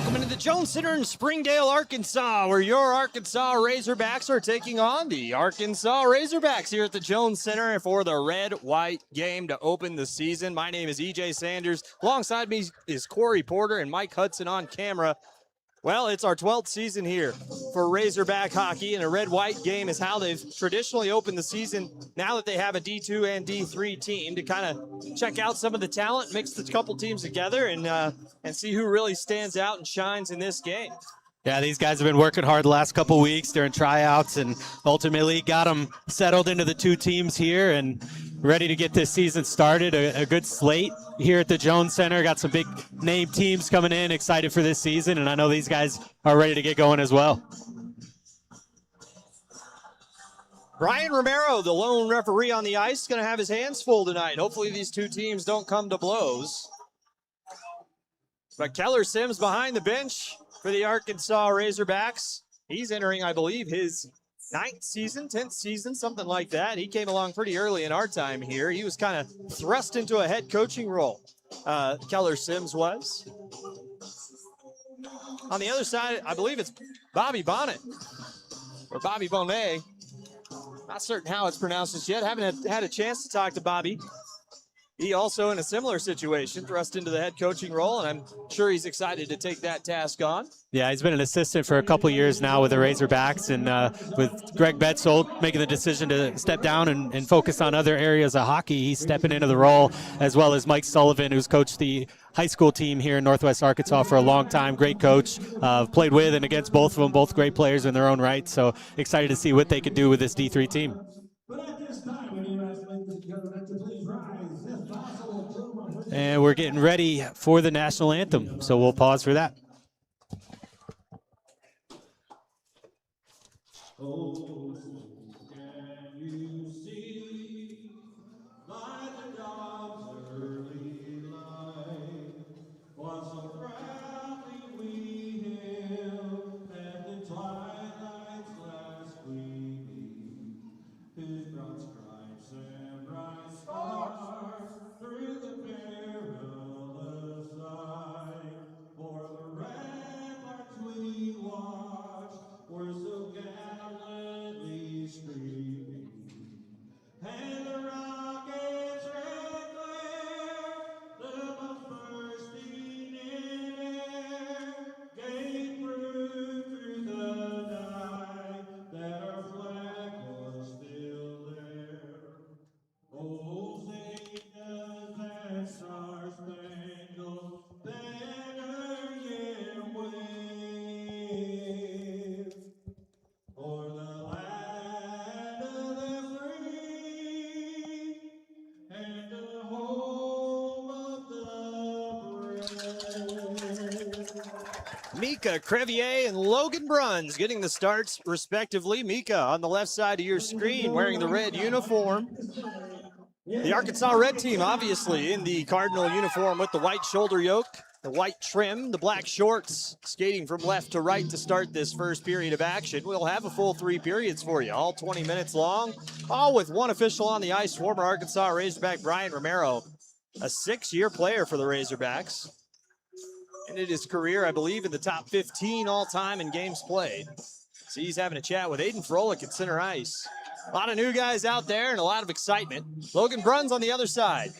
Welcome into the Jones Center in Springdale, Arkansas, where your Arkansas Razorbacks are taking on the Arkansas Razorbacks here at the Jones Center for the red-white game to open the season. My name is EJ Sanders. Alongside me is Corry Porter and Mike Hudson on camera. Well, it's our 12th season here for Razorback hockey, and a red-white game is how they've traditionally opened the season now that they have a D2 and D3 team to kind of check out some of the talent, mix the couple teams together, and see who really stands out and shines in this game. Yeah, these guys have been working hard the last couple weeks during tryouts and ultimately got them settled into the two teams here and ready to get this season started. A good slate here at the Jones Center. Got some big name teams coming in, excited for this season, and I know these guys are ready to get going as well. Brian Romero, the lone referee on the ice, is going to have his hands full tonight. Hopefully these two teams don't come to blows. But Keller Sims behind the bench for the Arkansas Razorbacks. He's entering, I believe, his 9th season, 10th season, something like that. He came along pretty early in our time here. He was kind of thrust into a head coaching role. Keller Sims was. On the other side, I believe it's Bobby Bonnet, or Bobby Bonet. Not certain how it's pronounced just yet. Haven't had a chance to talk to Bobby. He also, in a similar situation, thrust into the head coaching role, and I'm sure he's excited to take that task on. Yeah, he's been an assistant for a couple years now with the Razorbacks, and with Greg Betzold making the decision to step down and focus on other areas of hockey, he's stepping into the role, as well as Mike Sullivan, who's coached the high school team here in Northwest Arkansas for a long time. Great coach, played with and against both of them, both great players in their own right, so excited to see what they could do with this D3 team. And we're getting ready for the national anthem, so we'll pause for that. Oh, can you see by the dawn's early light what so proudly we hailed at the twilight's last gleaming, whose broad stripes and bright stars through the perilous night o'er the ramparts we watched were so gallantly streaming, and the rocket's red glare, the bombs bursting in air, gave proof through the night that our flag was still there. Oh, sing does that star-spangled banner yet wave o'er the land of the free and the home of the brave. Mika Crevier and Logan Bruns getting the starts respectively. Mika on the left side of your screen wearing the red uniform. The Arkansas red team obviously in the Cardinal uniform with the white shoulder yoke, the white trim, the black shorts, skating from left to right to start this first period of action. We'll have a full 3 periods for you, all 20 minutes long, all with one official on the ice, former Arkansas Razorback Brian Romero, a 6-year player for the Razorbacks. Ended his career, I believe, in the top 15 all-time in games played. So he's having a chat with Aiden Froelich at center ice. A lot of new guys out there and a lot of excitement. Logan Bruns on the other side.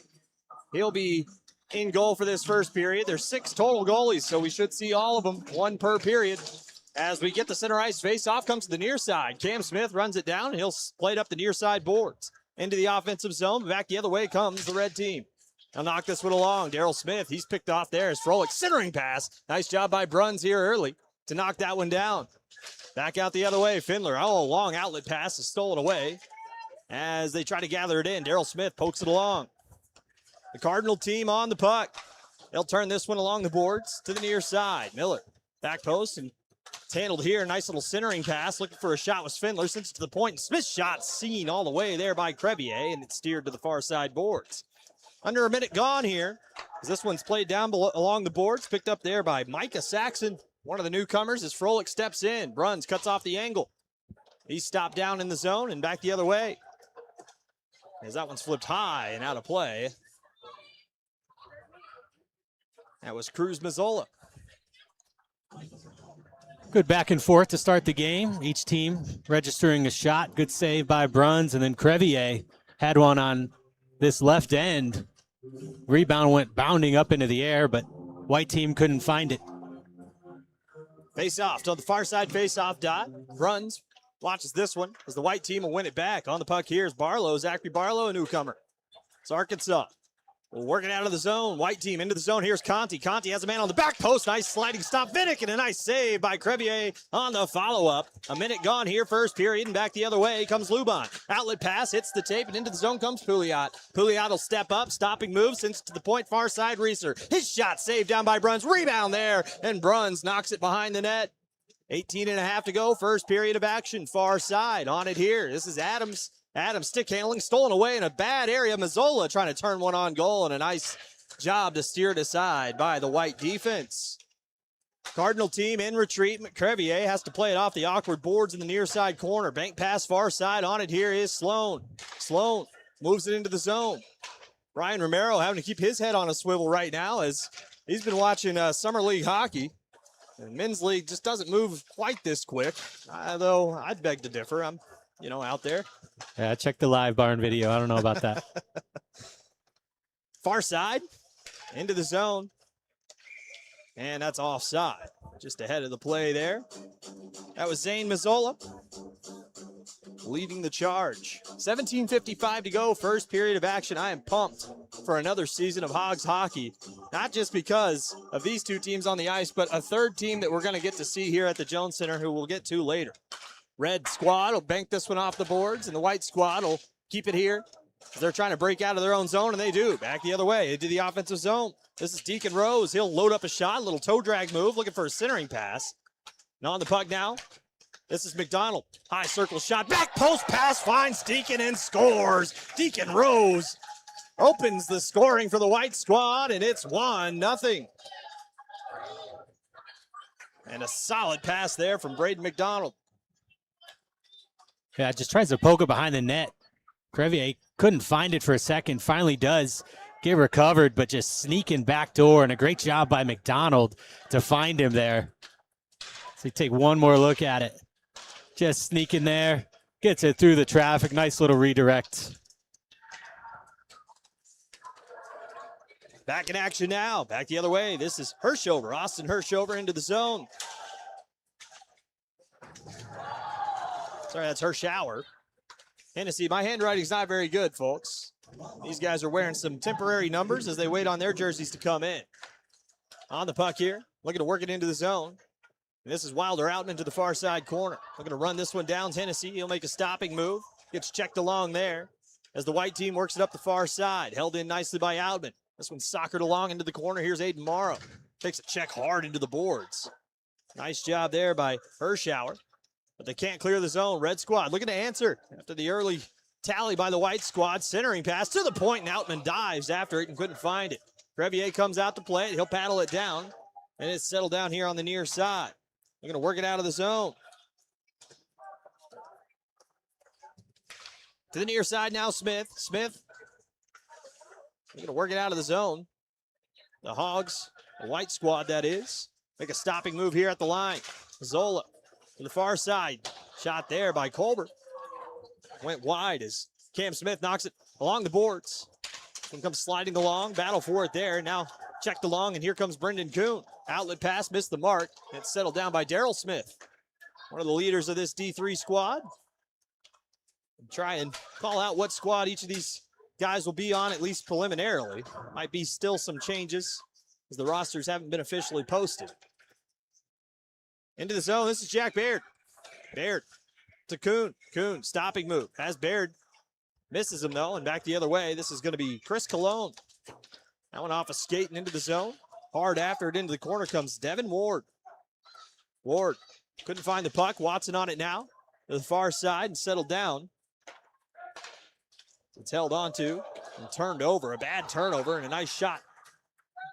He'll be in goal for this first period. There's 6 total goalies, so we should see all of them, 1 per period. As we get the center ice face-off, comes to the near side. Cam Smith runs it down, and he'll play it up the near side boards. Into the offensive zone, back the other way comes the red team. They'll knock this one along. Daryl Smith, he's picked off there as Froelich centering pass. Nice job by Bruns here early to knock that one down. Back out the other way, Findler. Oh, long outlet pass is stolen away as they try to gather it in. Daryl Smith pokes it along. The Cardinal team on the puck. They'll turn this one along the boards to the near side. Miller, back post, and it's handled here. Nice little centering pass. Looking for a shot was Findler. Sends it to the point. Smith's shot seen all the way there by Crevier, and it's steered to the far side boards. Under a minute gone here, as this one's played down along the boards. Picked up there by Micah Saxon. One of the newcomers as Froelich steps in. Bruns cuts off the angle. He's stopped down in the zone and back the other way. As that one's flipped high and out of play. That was Cruz Mazzola. Good back and forth to start the game. Each team registering a shot. Good save by Bruns, and then Crevier had one on this left end. Rebound went bounding up into the air, but white team couldn't find it. Face off on the far side, face off dot. Runs, watches this one as the white team will win it back. On the puck here is Barlow, Zachary Barlow, a newcomer. It's Arkansas. We'll work it out of the zone. White team into the zone. Here's Conti. Conti has a man on the back post. Nice sliding stop. Vinnick, and a nice save by Crevier on the follow-up. A minute gone here, first period, and back the other way comes Lubon. Outlet pass, hits the tape, and into the zone comes Pouliot. Pouliot will step up, stopping move, sends it to the point, far side, Reeser. His shot saved down by Bruns. Rebound there, and Bruns knocks it behind the net. 18 and a half to go, first period of action. Far side, on it here. This is Adams. Adams stick handling, stolen away in a bad area. Mazzola trying to turn one on goal, and a nice job to steer it aside by the white defense. Cardinal team in retreat. Crevier has to play it off the awkward boards in the near side corner. Bank pass far side. On it here is Sloan. Sloan moves it into the zone. Ryan Romero having to keep his head on a swivel right now as he's been watching Summer League hockey. And men's league just doesn't move quite this quick, though I'd beg to differ. I'm out there. Yeah, check the live barn video. I don't know about that. Far side, into the zone. And that's offside. Just ahead of the play there. That was Zane Mazzola leading the charge. 17:55 to go, first period of action. I am pumped for another season of Hogs hockey. Not just because of these two teams on the ice, but a third team that we're going to get to see here at the Jones Center who we'll get to later. Red squad will bank this one off the boards, and the white squad will keep it here. They're trying to break out of their own zone, and they do. Back the other way into the offensive zone. This is Deacon Rose. He'll load up a shot, a little toe drag move, looking for a centering pass. And on the puck now, this is McDonald. High circle shot, back post pass, finds Deacon and scores. Deacon Rose opens the scoring for the white squad, and it's 1-0. And a solid pass there from Braden McDonald. Yeah, just tries to poke it behind the net. Crevier couldn't find it for a second, finally does. Get recovered, but just sneaking back door, and a great job by McDonald to find him there. So you take one more look at it. Just sneaking there, gets it through the traffic. Nice little redirect. Back in action now, back the other way. This is Hirschover, Austin Hirschover into the zone. Sorry, that's Hirschauer. Hennessy, my handwriting's not very good, folks. These guys are wearing some temporary numbers as they wait on their jerseys to come in. On the puck here, looking to work it into the zone. And this is Wilder out into the far side corner. Looking to run this one down, Hennessy. He'll make a stopping move. Gets checked along there as the white team works it up the far side. Held in nicely by Outman. This one's soccered along into the corner. Here's Aiden Morrow. Takes a check hard into the boards. Nice job there by Hirschauer. But they can't clear the zone. Red squad looking to answer after the early tally by the white squad. Centering pass to the point, and Outman dives after it and couldn't find it. Crevier comes out to play it. He'll paddle it down, and it's settled down here on the near side. They're going to work it out of the zone. To the near side now, Smith. Smith. They're going to work it out of the zone. The Hogs, the white squad that is, make a stopping move here at the line. Zola to the far side. Shot there by Colbert. Went wide as Cam Smith knocks it along the boards. One comes sliding along. Battle for it there. Now checked along, and here comes Brendan Kuhn. Outlet pass, missed the mark. It's settled down by Daryl Smith, one of the leaders of this D3 squad. Try and call out what squad each of these guys will be on, at least preliminarily. Might be still some changes as the rosters haven't been officially posted. Into the zone, this is Jack Baird. Baird to Kuhn. Kuhn, stopping move. Has Baird. Misses him though, and back the other way. This is going to be Chris Cologne. That one off a skate and into the zone. Hard after it into the corner comes Devin Ward. Ward couldn't find the puck. Watson on it now to the far side and settled down. It's held on to and turned over. A bad turnover and a nice shot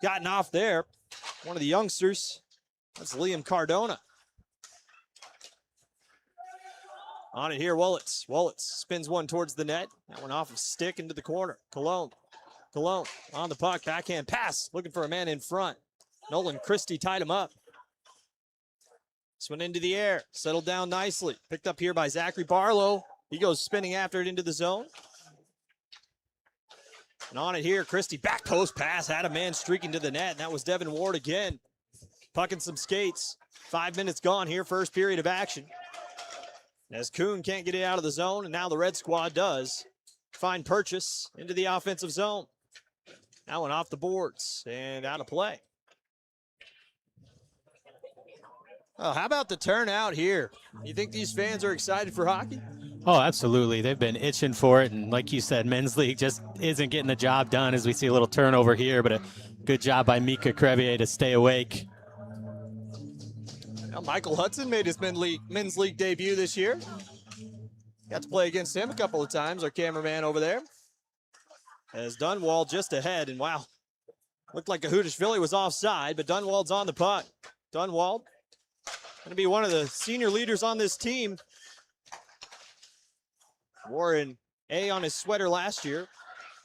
gotten off there. One of the youngsters, that's Liam Cardona. On it here, Wallets. Wallets spins one towards the net. That one off of stick into the corner. Cologne. Cologne on the puck. Backhand pass. Looking for a man in front. Nolan Christie tied him up. This one into the air, settled down nicely. Picked up here by Zachary Barlow. He goes spinning after it into the zone. And on it here, Christie, back post pass, had a man streaking to the net, and that was Devin Ward again. Pucking some skates. 5 minutes gone here, first period of action. As Kuhn can't get it out of the zone, and now the red squad does. Find Purchase into the offensive zone. That one off the boards and out of play. Oh, how about the turnout here? You think these fans are excited for hockey? Oh, absolutely. They've been itching for it. And like you said, men's league just isn't getting the job done as we see a little turnover here, but a good job by Mika Crevier to stay awake. Now Michael Hudson made his men's league debut this year. Got to play against him a couple of times, our cameraman over there. As Dunwald just ahead, and wow, looked like Gahudashvili was offside, but Dunwald's on the puck. Dunwald going to be one of the senior leaders on this team. Wore an A on his sweater last year.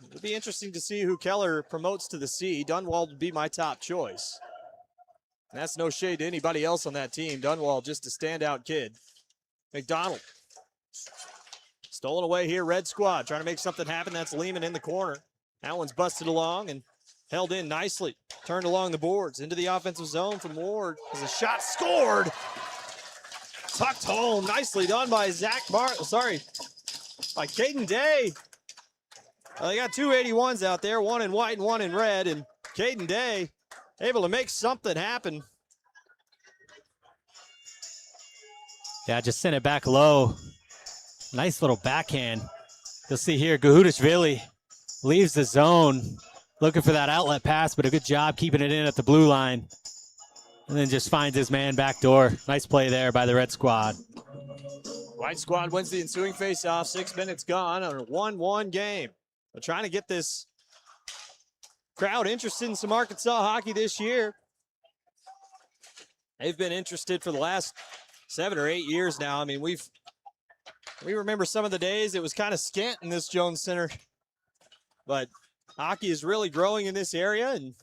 It'll be interesting to see who Keller promotes to the C. Dunwald would be my top choice. And that's no shade to anybody else on that team. Dunwald, just a standout kid. McDonald. Stolen away here, red squad. Trying to make something happen. That's Lehman in the corner. That one's busted along and held in nicely. Turned along the boards into the offensive zone from Ward. As a shot scored. Tucked home. Nicely done by by Caden Day. They got two 81s out there, one in white and one in red, and Caden Day able to make something happen. Yeah, just sent it back low. Nice little backhand. You'll see here, Gahudashvili leaves the zone, looking for that outlet pass, but a good job keeping it in at the blue line. And then just finds his man back door. Nice play there by the red squad. White squad wins the ensuing faceoff. 6 minutes gone on a 1-1 game. They're trying to get this crowd interested in some Arkansas hockey this year. They've been interested for the last 7 or 8 years now. I mean, we remember some of the days it was kind of scant in this Jones Center, but hockey is really growing in this area, and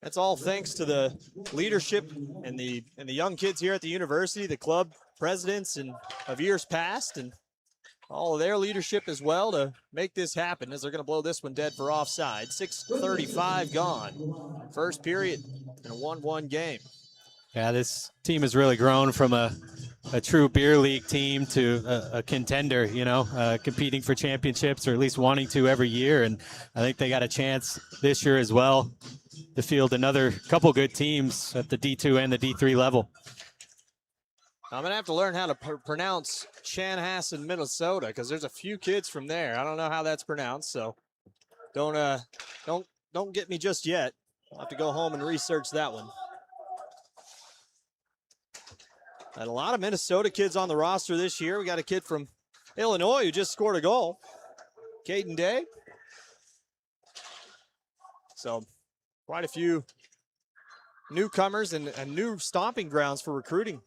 that's all thanks to the leadership and the young kids here at the university, the club presidents and of years past, and all of their leadership as well to make this happen, as they're going to blow this one dead for offside. 6:35 gone. First period in a 1-1 game. Yeah, this team has really grown from a true beer league team to a contender, competing for championships, or at least wanting to every year. And I think they got a chance this year as well to field another couple good teams at the D2 and the D3 level. I'm going to have to learn how to pronounce Chanhassen, Minnesota, because there's a few kids from there. I don't know how that's pronounced, so don't get me just yet. I'll have to go home and research that one. And a lot of Minnesota kids on the roster this year. We got a kid from Illinois who just scored a goal, Caden Day. So quite a few newcomers and new stomping grounds for recruiting.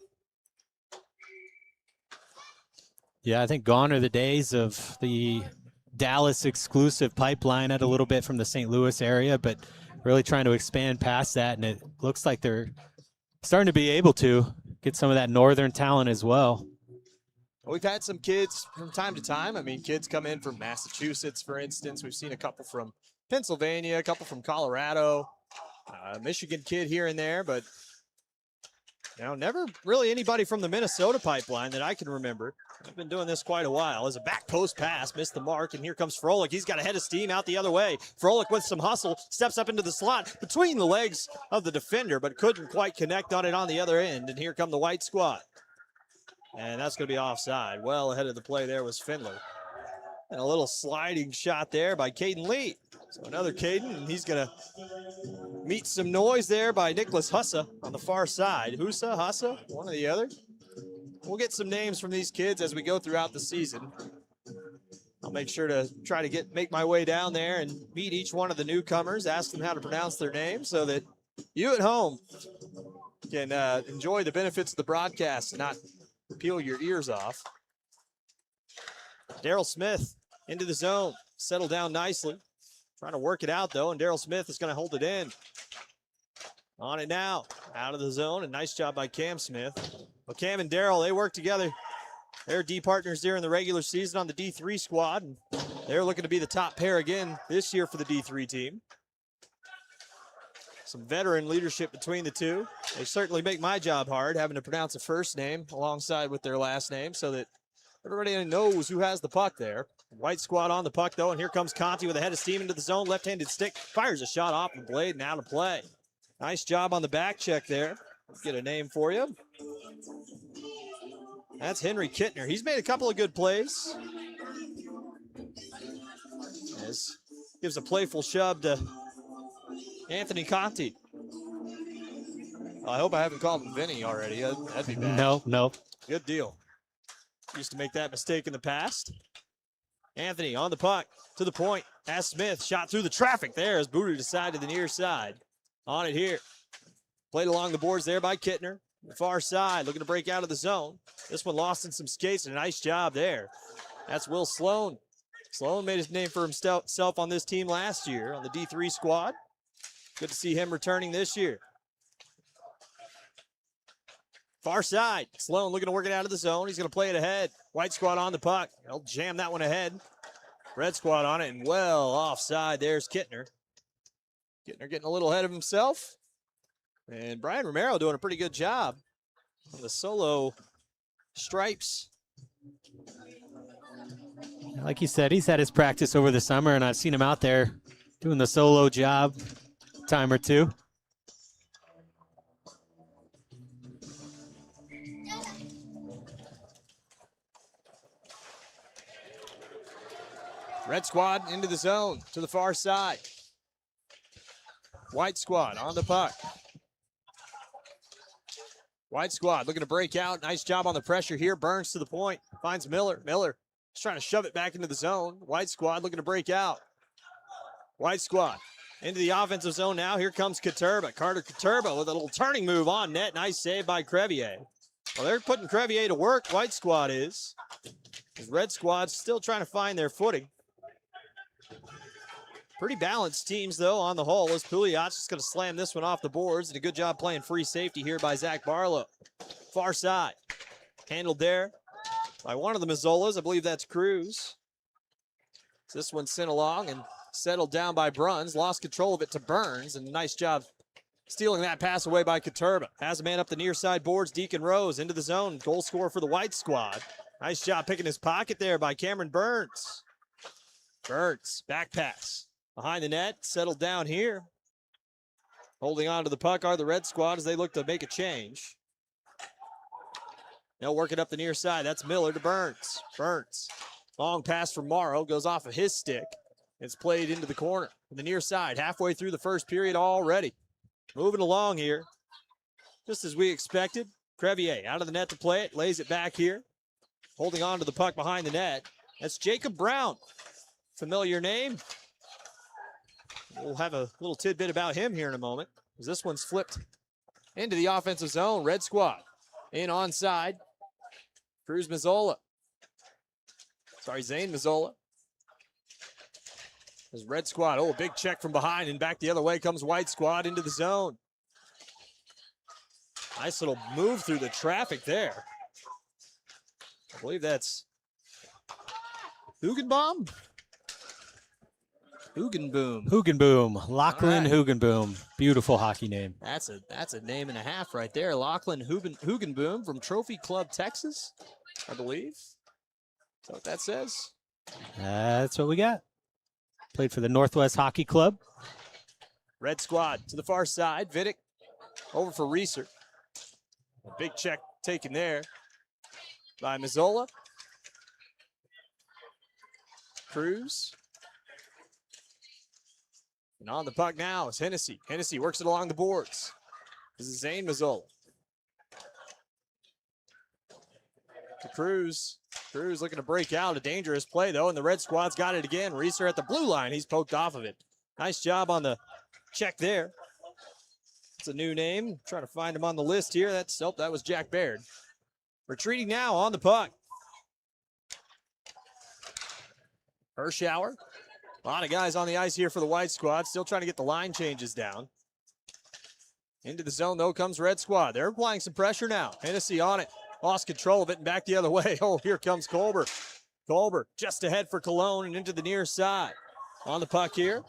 Yeah, I think gone are the days of the Dallas exclusive pipeline at a little bit from the St. Louis area, but really trying to expand past that, and it looks like they're starting to be able to get some of that northern talent as well. We've had some kids from time to time. I mean, kids come in from Massachusetts, for instance. We've seen a couple from Pennsylvania, a couple from Colorado, Michigan kid here and there, but never really anybody from the Minnesota pipeline that I can remember. I've been doing this quite a while. As a back post pass, missed the mark, and here comes Froelich. He's got a head of steam out the other way. Froelich with some hustle, steps up into the slot between the legs of the defender, but couldn't quite connect on it on the other end, and here come the white squad. And that's going to be offside. Well ahead of the play there was Findler. And a little sliding shot there by Caden Lee. So another Caden, and he's going to meet some noise there by Nicholas Hussa on the far side. Hussa, one or the other. We'll get some names from these kids as we go throughout the season. I'll make sure to try to make my way down there and meet each one of the newcomers, ask them how to pronounce their names so that you at home can enjoy the benefits of the broadcast and not peel your ears off. Daryl Smith into the zone, settled down nicely. Trying to work it out, though, and Daryl Smith is going to hold it in. On it now, out of the zone, and nice job by Cam Smith. Well, Cam and Daryl, they work together. They're D partners there in the regular season on the D3 squad, and they're looking to be the top pair again this year for the D3 team. Some veteran leadership between the two. They certainly make my job hard, having to pronounce a first name alongside with their last name so that everybody knows who has the puck there. White squad on the puck, though, and here comes Conti with a head of steam into the zone. Left-handed stick, fires a shot off the blade and out of play. Nice job on the back check there. Let's get a name for you. That's Henry Kittner. He's made a couple of good plays. As gives a playful shove to Anthony Conti. I hope I haven't called him Vinny already. That'd be bad. No. Good deal. Used to make that mistake in the past. Anthony on the puck to the point. As Smith shot through the traffic there as booted aside to the near side. On it here. Played along the boards there by Kittner. The far side looking to break out of the zone. This one lost in some skates and a nice job there. That's Will Sloan. Sloan made his name for himself on this team last year on the D3 squad. Good to see him returning this year. Far side. Sloan looking to work it out of the zone. He's going to play it ahead. White squad on the puck. He'll jam that one ahead. Red squad on it and well offside. There's Kittner. Kittner getting a little ahead of himself. And Brian Romero doing a pretty good job on the solo stripes. Like you said, he's had his practice over the summer, and I've seen him out there doing the solo job a time or two. Red squad into the zone to the far side. White squad on the puck. White squad looking to break out. Nice job on the pressure here. Burns to the point. Finds Miller. Miller is trying to shove it back into the zone. White squad looking to break out. White squad into the offensive zone now. Here comes Katurba. Carter Katurba with a little turning move on net. Nice save by Crevier. Well, they're putting Crevier to work. White squad is. The Red squad's still trying to find their footing. Pretty balanced teams, though, on the whole, as Pouliot just going to slam this one off the boards. And a good job playing free safety here by Zach Barlow. Far side. Handled there by one of the Mazzolas. I believe that's Cruz. This one sent along and settled down by Bruns. Lost control of it to Burns. And a nice job stealing that pass away by Katurba. Has a man up the near side boards. Deacon Rose into the zone. Goal scorer for the White squad. Nice job picking his pocket there by Cameron Burns. Burns, back pass. Behind the net, settled down here. Holding on to the puck are the Red squad as they look to make a change. They'll work it up the near side. That's Miller to Burns. Burns, long pass from Morrow, goes off of his stick. It's played into the corner. The near side, halfway through the first period already. Moving along here, just as we expected. Crevier out of the net to play it, lays it back here. Holding on to the puck behind the net. That's Jacob Brown. Familiar name. We'll have a little tidbit about him here in a moment, as this one's flipped into the offensive zone. Red squad in onside. Cruz Mazzola. Sorry, Zane Mazzola. There's Red squad. Oh, a big check from behind, and back the other way comes White squad into the zone. Nice little move through the traffic there. I believe that's Hugenbaum. Hugenboom. Lachlan right. Hugenboom. Beautiful hockey name. That's a name and a half right there. Lachlan Hugenboom from Trophy Club, Texas, I believe. Is that what that says? That's what we got. Played for the Northwest Hockey Club. Red squad to the far side. Vidic over for Reeser. A big check taken there by Mazzola. Cruz. And on the puck now is Hennessy. Hennessy works it along the boards. This is Zane Mazzola. To Cruz. Cruz looking to break out. A dangerous play, though, and the Red squad's got it again. Reeser at the blue line. He's poked off of it. Nice job on the check there. It's a new name. Trying to find him on the list here. That was Jack Baird. Retreating now on the puck. Hirschauer. A lot of guys on the ice here for the White squad. Still trying to get the line changes down. Into the zone, though, comes Red Squad. They're applying some pressure now. Hennessy on it. Lost control of it and back the other way. Oh, here comes Colbert. Colbert just ahead for Cologne and into the near side. On the puck here.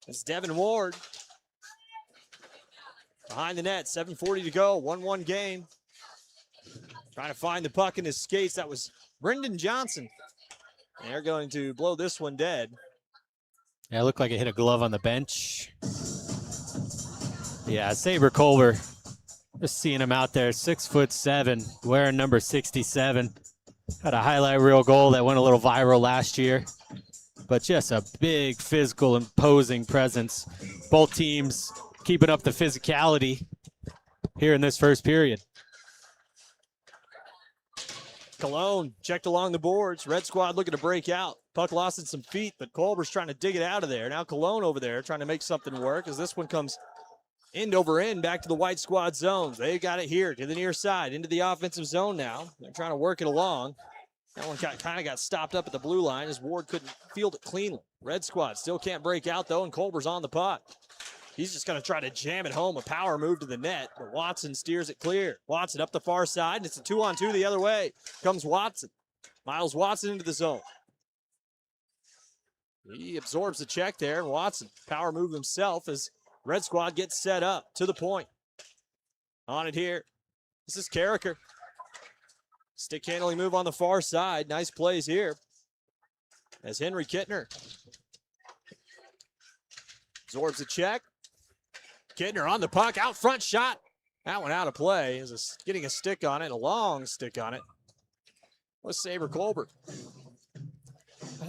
It's Devin Ward. Behind the net, 7:40 to go, 1-1 game. Trying to find the puck in his skates. That was Brendan Johnson. And they're going to blow this one dead. Yeah, it looked like it hit a glove on the bench. Yeah, Saber Colbert. Just seeing him out there, 6'7", wearing number 67. Had a highlight reel goal that went a little viral last year. But just a big, physical, imposing presence. Both teams keeping up the physicality here in this first period. Cologne checked along the boards. Red Squad looking to break out. Puck lost in some feet, but Colbert's trying to dig it out of there. Now Cologne over there trying to make something work as this one comes end over end back to the White Squad zones. They got it here to the near side, into the offensive zone now. They're trying to work it along. That one kind of got stopped up at the blue line as Ward couldn't field it cleanly. Red Squad still can't break out, though, and Colbert's on the puck. He's just going to try to jam it home. A power move to the net, but Watson steers it clear. Watson up the far side, and it's a 2-on-2 the other way. Comes Watson. Miles Watson into the zone. He absorbs the check there, and Watson power move himself as Red Squad gets set up to the point. On it here. This is Carricker. Stick handling move on the far side. Nice plays here. As Henry Kittner absorbs the check. Kittner on the puck, out front shot. That one out of play. Is getting a stick on it, a long stick on it. Was Saber Colbert.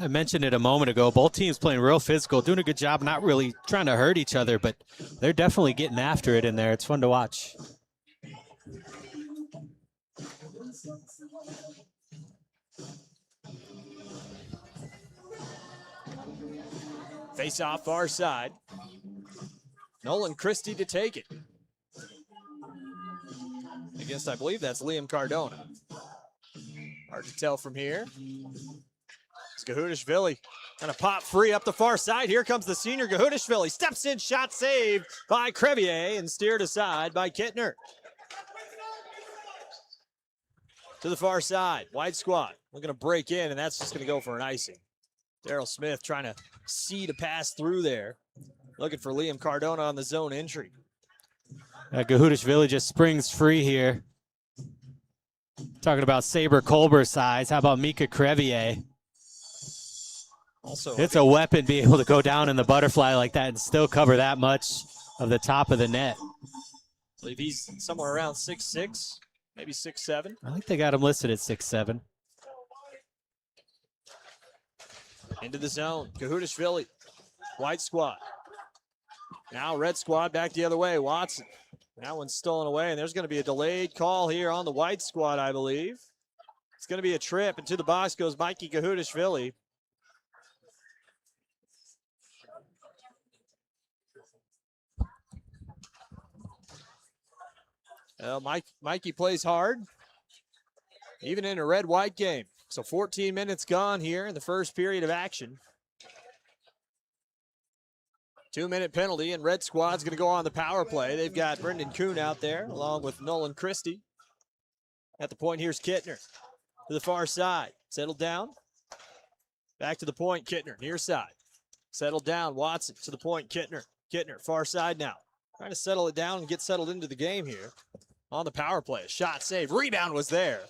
I mentioned it a moment ago. Both teams playing real physical, doing a good job, not really trying to hurt each other, but they're definitely getting after it in there. It's fun to watch. Face off far side. Nolan Christie to take it. Against, I believe that's Liam Cardona. Hard to tell from here. It's Gahudashvili gonna pop free up the far side. Here comes the senior Gahudashvili. Steps in, shot saved by Crevier and steered aside by Kittner. To the far side, White Squad. We're gonna break in, and that's just gonna go for an icing. Daryl Smith trying to see to pass through there. Looking for Liam Cardona on the zone entry. Gahudashvili just springs free here. Talking about Saber Colbert size. How about Mika Crevier? Also, it's a weapon being able to go down in the butterfly like that and still cover that much of the top of the net. I believe he's somewhere around 6'6", maybe 6'7". I think they got him listed at 6'7". Into the zone, Gahudashvili, White Squad. Now Red Squad back the other way, Watson. That one's stolen away, and there's going to be a delayed call here on the White Squad, I believe. It's going to be a trip. Into the box goes Mikey Gahudashvili. Well, Mikey plays hard, even in a red-white game. So 14 minutes gone here in the first period of action. 2-minute penalty, and Red Squad's going to go on the power play. They've got Brendan Kuhn out there, along with Nolan Christie. At the point, here's Kittner to the far side. Settled down. Back to the point, Kittner, near side. Settled down, Watson to the point, Kittner. Kittner, far side now. Trying to settle it down and get settled into the game here. On the power play, a shot saved. Rebound was there.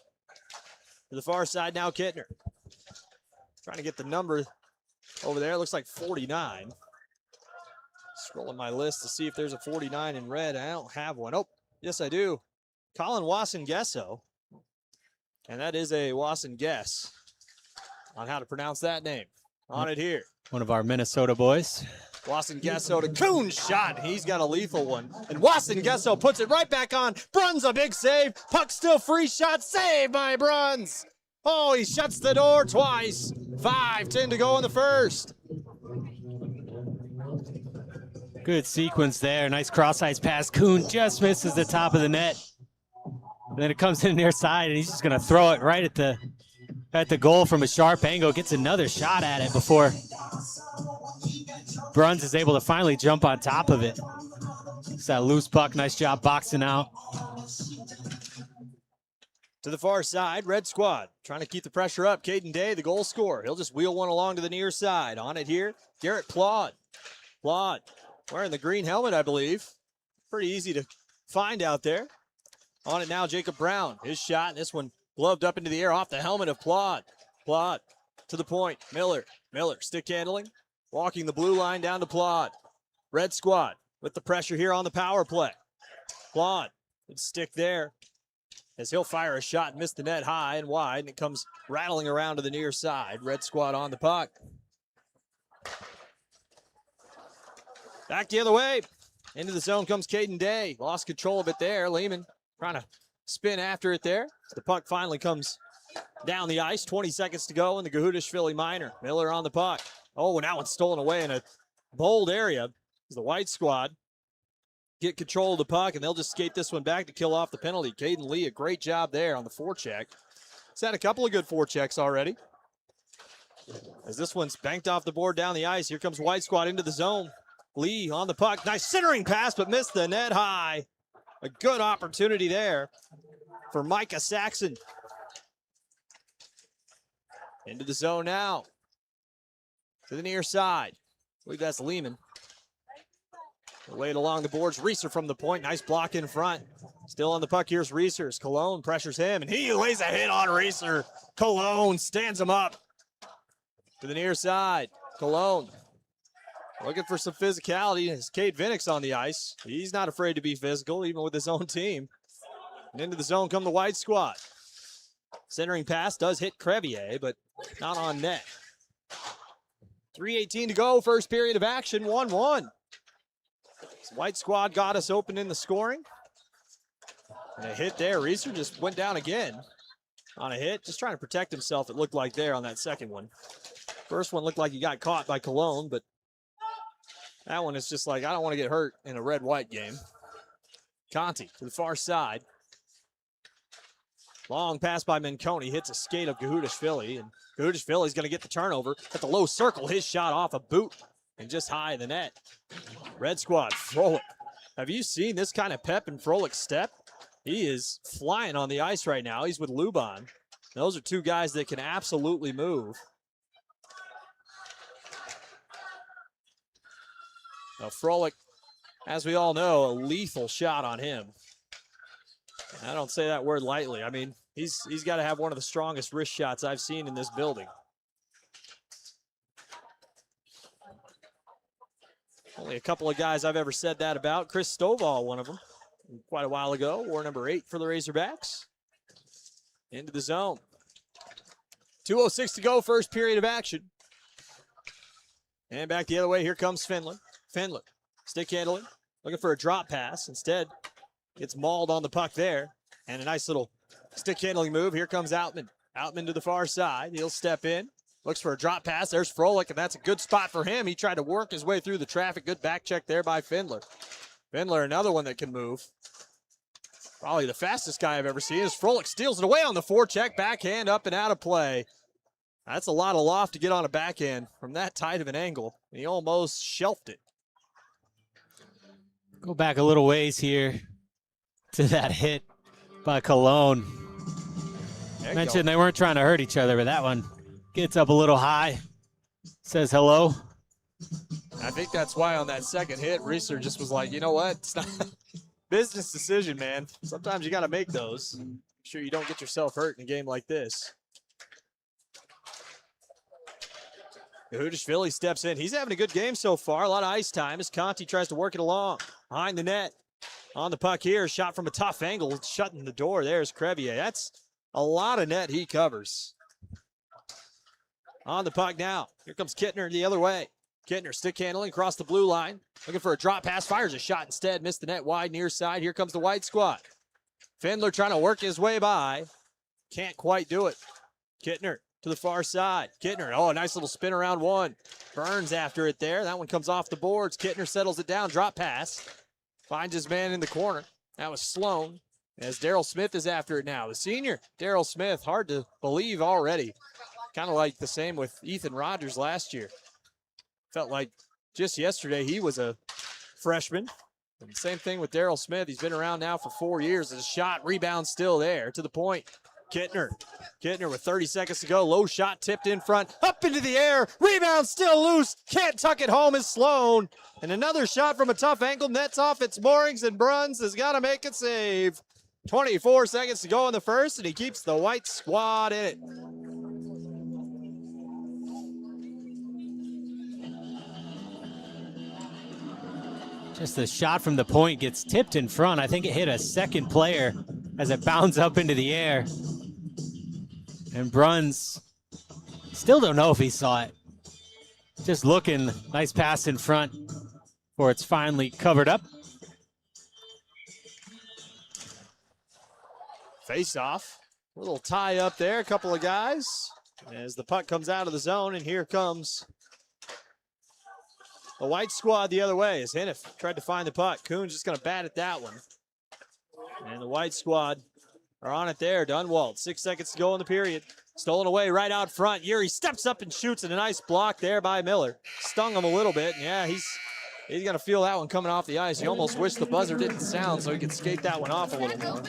To the far side now, Kittner. Trying to get the number over there. Looks like 49. Scrolling my list to see if there's a 49 in red. I don't have one. Oh, yes, I do. Colin Wasson-Gesso. And that is a Wasson-Guess on how to pronounce that name. On it here. One of our Minnesota boys. Wasson-Gesso to Kuhn's shot. He's got a lethal one. And Wasson-Gesso puts it right back on. Bruns a big save. Puck still free. Shot saved by Bruns. Oh, he shuts the door twice. 5:10 to go in the first. Good sequence there. Nice cross-ice pass. Kuhn just misses the top of the net. And then it comes in near side, and he's just going to throw it right at the goal from a sharp angle. Gets another shot at it before Bruns is able to finally jump on top of it. It's that loose puck. Nice job boxing out. To the far side, red squad trying to keep the pressure up. Caden Day, the goal scorer. He'll just wheel one along to the near side. On it here, Garrett Plaud. Plaud wearing the green helmet, I believe. Pretty easy to find out there. On it now, Jacob Brown. His shot, and this one gloved up into the air off the helmet of Plaud. Plaud to the point. Miller. Miller stick handling. Walking the blue line down to Plaud. Red squad with the pressure here on the power play. Plaud, good stick there, as he'll fire a shot and miss the net high and wide, and it comes rattling around to the near side. Red squad on the puck. Back the other way. Into the zone comes Caden Day. Lost control of it there. Lehman trying to spin after it there. The puck finally comes down the ice. 20 seconds to go in the Gahoodish Philly minor. Miller on the puck. Oh, now it's stolen away in a bold area. The white squad get control of the puck, and they'll just skate this one back to kill off the penalty. Caden Lee, a great job there on the forecheck. He's had a couple of good forechecks already. As this one's banked off the board down the ice, here comes white squad into the zone. Lee on the puck. Nice centering pass, but missed the net high. A good opportunity there for Micah Saxon. Into the zone now. To the near side. I believe that's Lehman. Laid along the boards. Reeser from the point. Nice block in front. Still on the puck. Here's Reeser. Cologne pressures him, and he lays a hit on Reeser. Cologne stands him up. To the near side. Cologne looking for some physicality. It's Cade Vinnick's on the ice. He's not afraid to be physical, even with his own team. And into the zone come the white squad. Centering pass does hit Crevier, but not on net. 3:18 to go. First period of action. 1-1. White squad got us open in the scoring. And a hit there. Reeser just went down again on a hit. Just trying to protect himself, it looked like there on that second one. First one looked like he got caught by Cologne, but that one is just like, I don't want to get hurt in a red-white game. Conti to the far side. Long pass by Minconi. Hits a skate of Gahoodish Philly. And Gahoodish Philly's going to get the turnover. At the low circle, his shot off a boot and just high in the net. Red squad, Froelich. Have you seen this kind of pep in Froelich's step? He is flying on the ice right now. He's with Lubon. Those are two guys that can absolutely move. Now Froelich, as we all know, a lethal shot on him. I don't say that word lightly. I mean, he's got to have one of the strongest wrist shots I've seen in this building. Only a couple of guys I've ever said that about. Chris Stovall, one of them, quite a while ago. Wore number 8 for the Razorbacks. Into the zone. 2:06 to go, first period of action. And back the other way, here comes Finland. Finland, stick handling, looking for a drop pass. Instead, gets mauled on the puck there. And a nice little stick handling move. Here comes Outman. Outman to the far side. He'll step in. Looks for a drop pass. There's Froelich, and that's a good spot for him. He tried to work his way through the traffic. Good back check there by Findler. Findler, another one that can move. Probably the fastest guy I've ever seen. Is Froelich steals it away on the forecheck. Backhand up and out of play. That's a lot of loft to get on a backhand from that tight of an angle. And he almost shelved it. Go back a little ways here to that hit by Cologne. Mentioned they weren't trying to hurt each other, but that one gets up a little high. Says hello. I think that's why on that second hit, Reeser just was like, you know what? It's not business decision, man. Sometimes you got to make those. Make sure you don't get yourself hurt in a game like this. Gahoodish Philly steps in. He's having a good game so far. A lot of ice time as Conti tries to work it along. Behind the net. On the puck here. Shot from a tough angle. Shutting the door. There's Crevier. That's a lot of net he covers. On the puck now. Here comes Kittner the other way. Kittner stick handling across the blue line. Looking for a drop pass. Fires a shot instead. Missed the net wide near side. Here comes the white squad. Findler trying to work his way by. Can't quite do it. Kittner to the far side. Kittner, oh, a nice little spin around one. Burns after it there. That one comes off the boards. Kittner settles it down. Drop pass. Finds his man in the corner. That was Sloan. As Daryl Smith is after it now. The senior, Daryl Smith, hard to believe already. Kind of like the same with Ethan Rogers last year. Felt like just yesterday he was a freshman. And same thing with Daryl Smith. He's been around now for 4 years. His shot, rebound still there to the point. Kittner with 30 seconds to go. Low shot tipped in front, up into the air. Rebound still loose. Can't tuck it home is Sloan. And another shot from a tough angle nets off its moorings, and Bruns has got to make it save. 24 seconds to go in the first, and he keeps the white squad in it. Just the shot from the point gets tipped in front. I think it hit a second player as it bounds up into the air. And Bruns still don't know if he saw it. Just looking, nice pass in front before it's finally covered up. Face off. A little tie up there, a couple of guys. As the puck comes out of the zone, and here comes the white squad the other way as Hennef tried to find the puck. Kuhn's just going to bat at that one. And the white squad are on it there. Dunwald, 6 seconds to go in the period. Stolen away right out front. Yuri steps up and shoots, and a nice block there by Miller. Stung him a little bit. Yeah, he's going to feel that one coming off the ice. He almost wished the buzzer didn't sound so he could skate that one off a little more.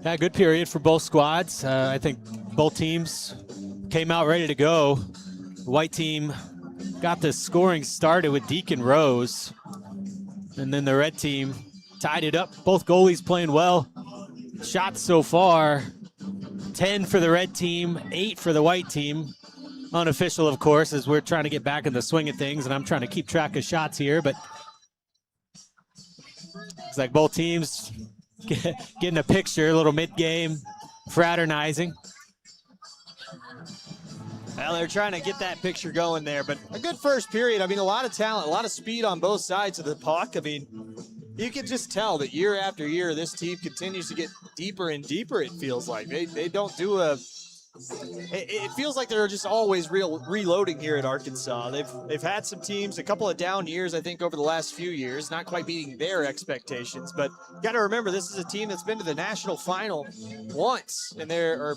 Yeah, good period for both squads. I think both teams came out ready to go. The white team got the scoring started with Deacon Rose, and then the red team tied it up. Both goalies playing well. Shots so far, 10 for the red team, 8 for the white team. Unofficial, of course, as we're trying to get back in the swing of things, and I'm trying to keep track of shots here, but it's like both teams getting a picture, a little mid-game fraternizing. Well, they're trying to get that picture going there, but a good first period. I mean, a lot of talent, a lot of speed on both sides of the puck. I mean, you can just tell that year after year, this team continues to get deeper and deeper, it feels like. They don't do a... It feels like they're just always reloading here at Arkansas. They've had some teams, a couple of down years, I think, over the last few years, not quite meeting their expectations. But you got to remember, this is a team that's been to the national final once in their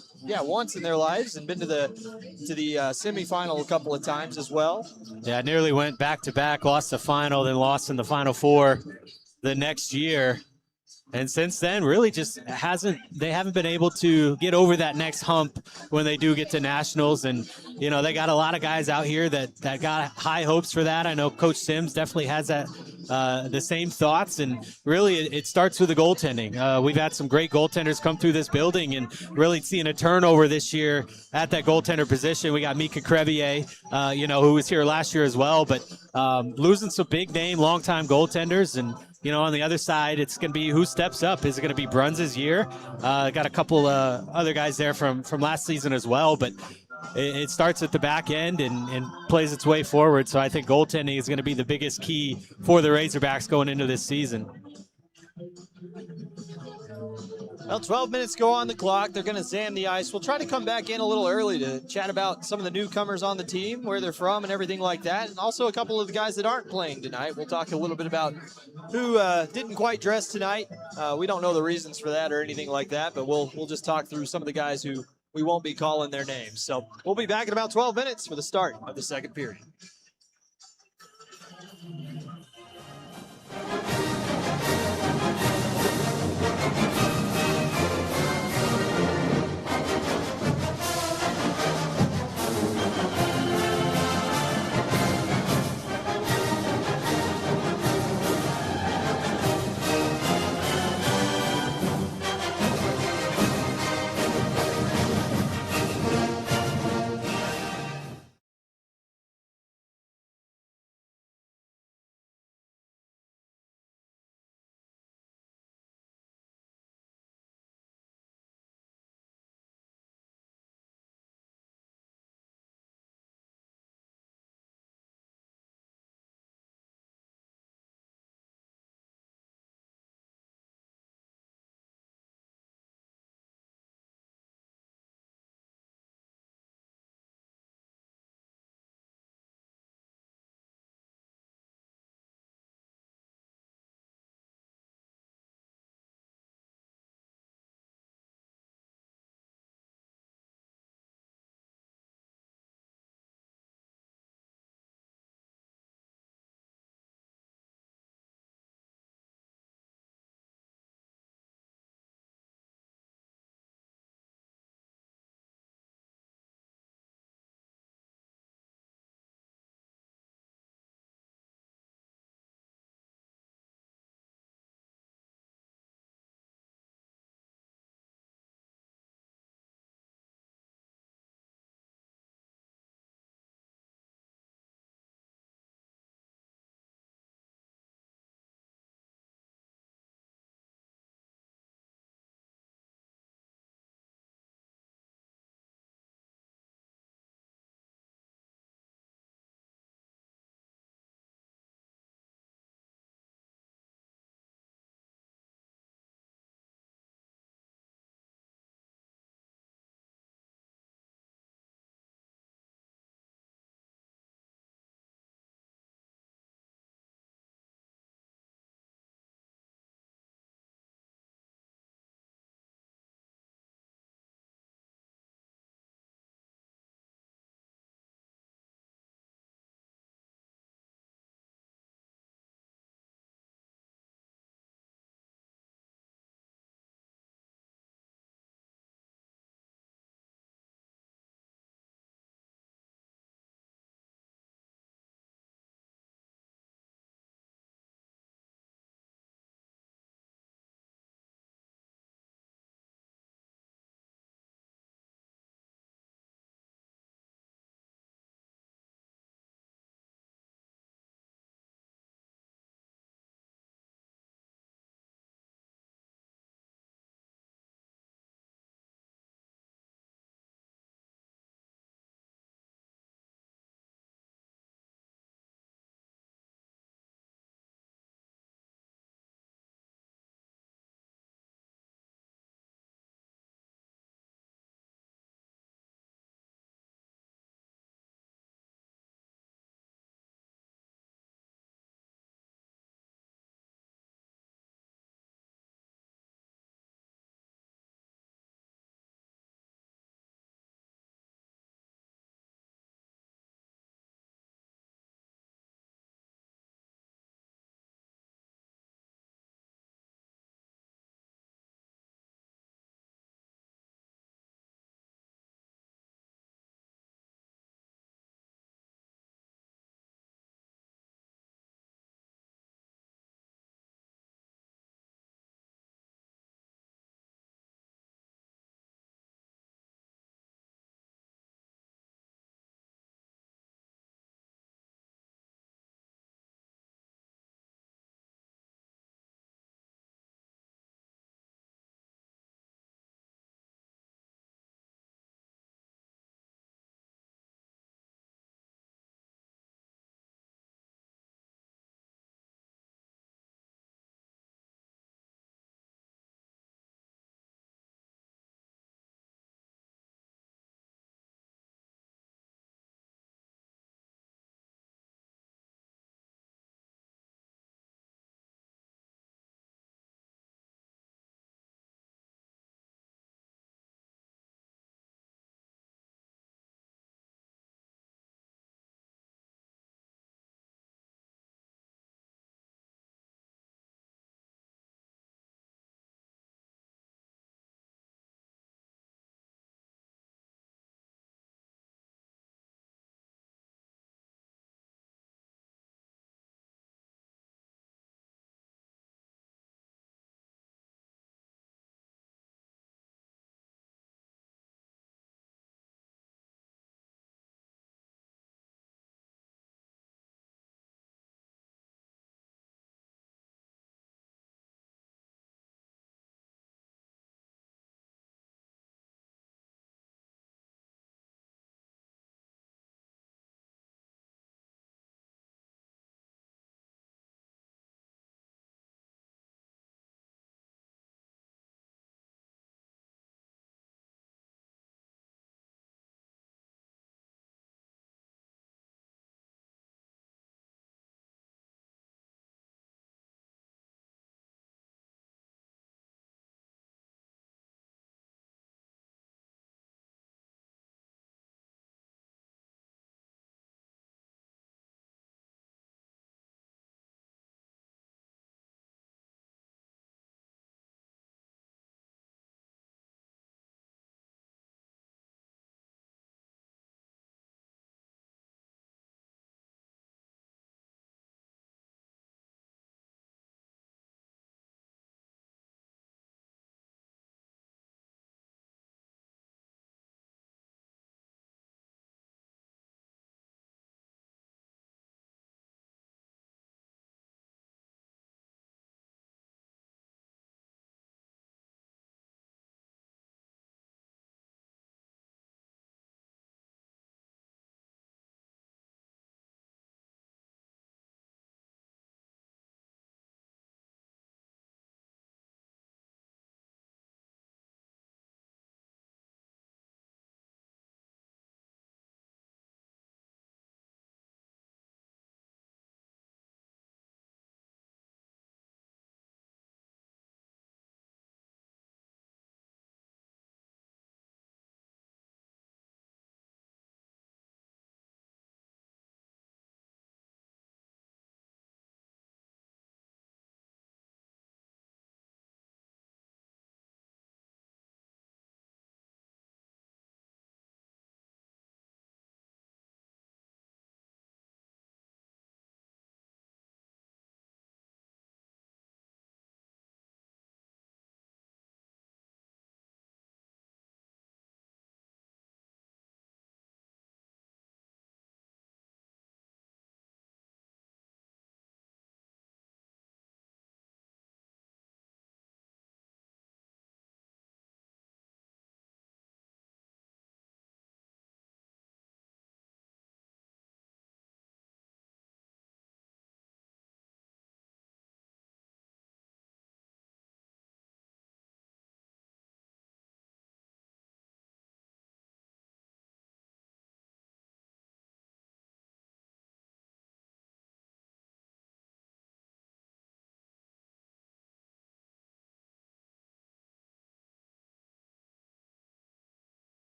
lives, and been to the semifinal a couple of times as well. Yeah, nearly went back to back, lost the final, then lost in the Final Four the next year. And since then, really just they haven't been able to get over that next hump when they do get to nationals. And, you know, they got a lot of guys out here that got high hopes for that. I know Coach Sims definitely has that the same thoughts. And really, it starts with the goaltending. We've had some great goaltenders come through this building, and really seeing a turnover this year at that goaltender position. We got Mika Crevier, who was here last year as well, but losing some big name, longtime goaltenders. And, you know, on the other side, it's going to be who steps up. Is it going to be Bruns' year? Got a couple other guys there from last season as well, but it starts at the back end and plays its way forward. So I think goaltending is going to be the biggest key for the Razorbacks going into this season. Well, 12 minutes go on the clock. They're going to zam the ice. We'll try to come back in a little early to chat about some of the newcomers on the team, where they're from and everything like that. And also a couple of the guys that aren't playing tonight. We'll talk a little bit about who didn't quite dress tonight. We don't know the reasons for that or anything like that, but we'll just talk through some of the guys who we won't be calling their names. So we'll be back in about 12 minutes for the start of the second period.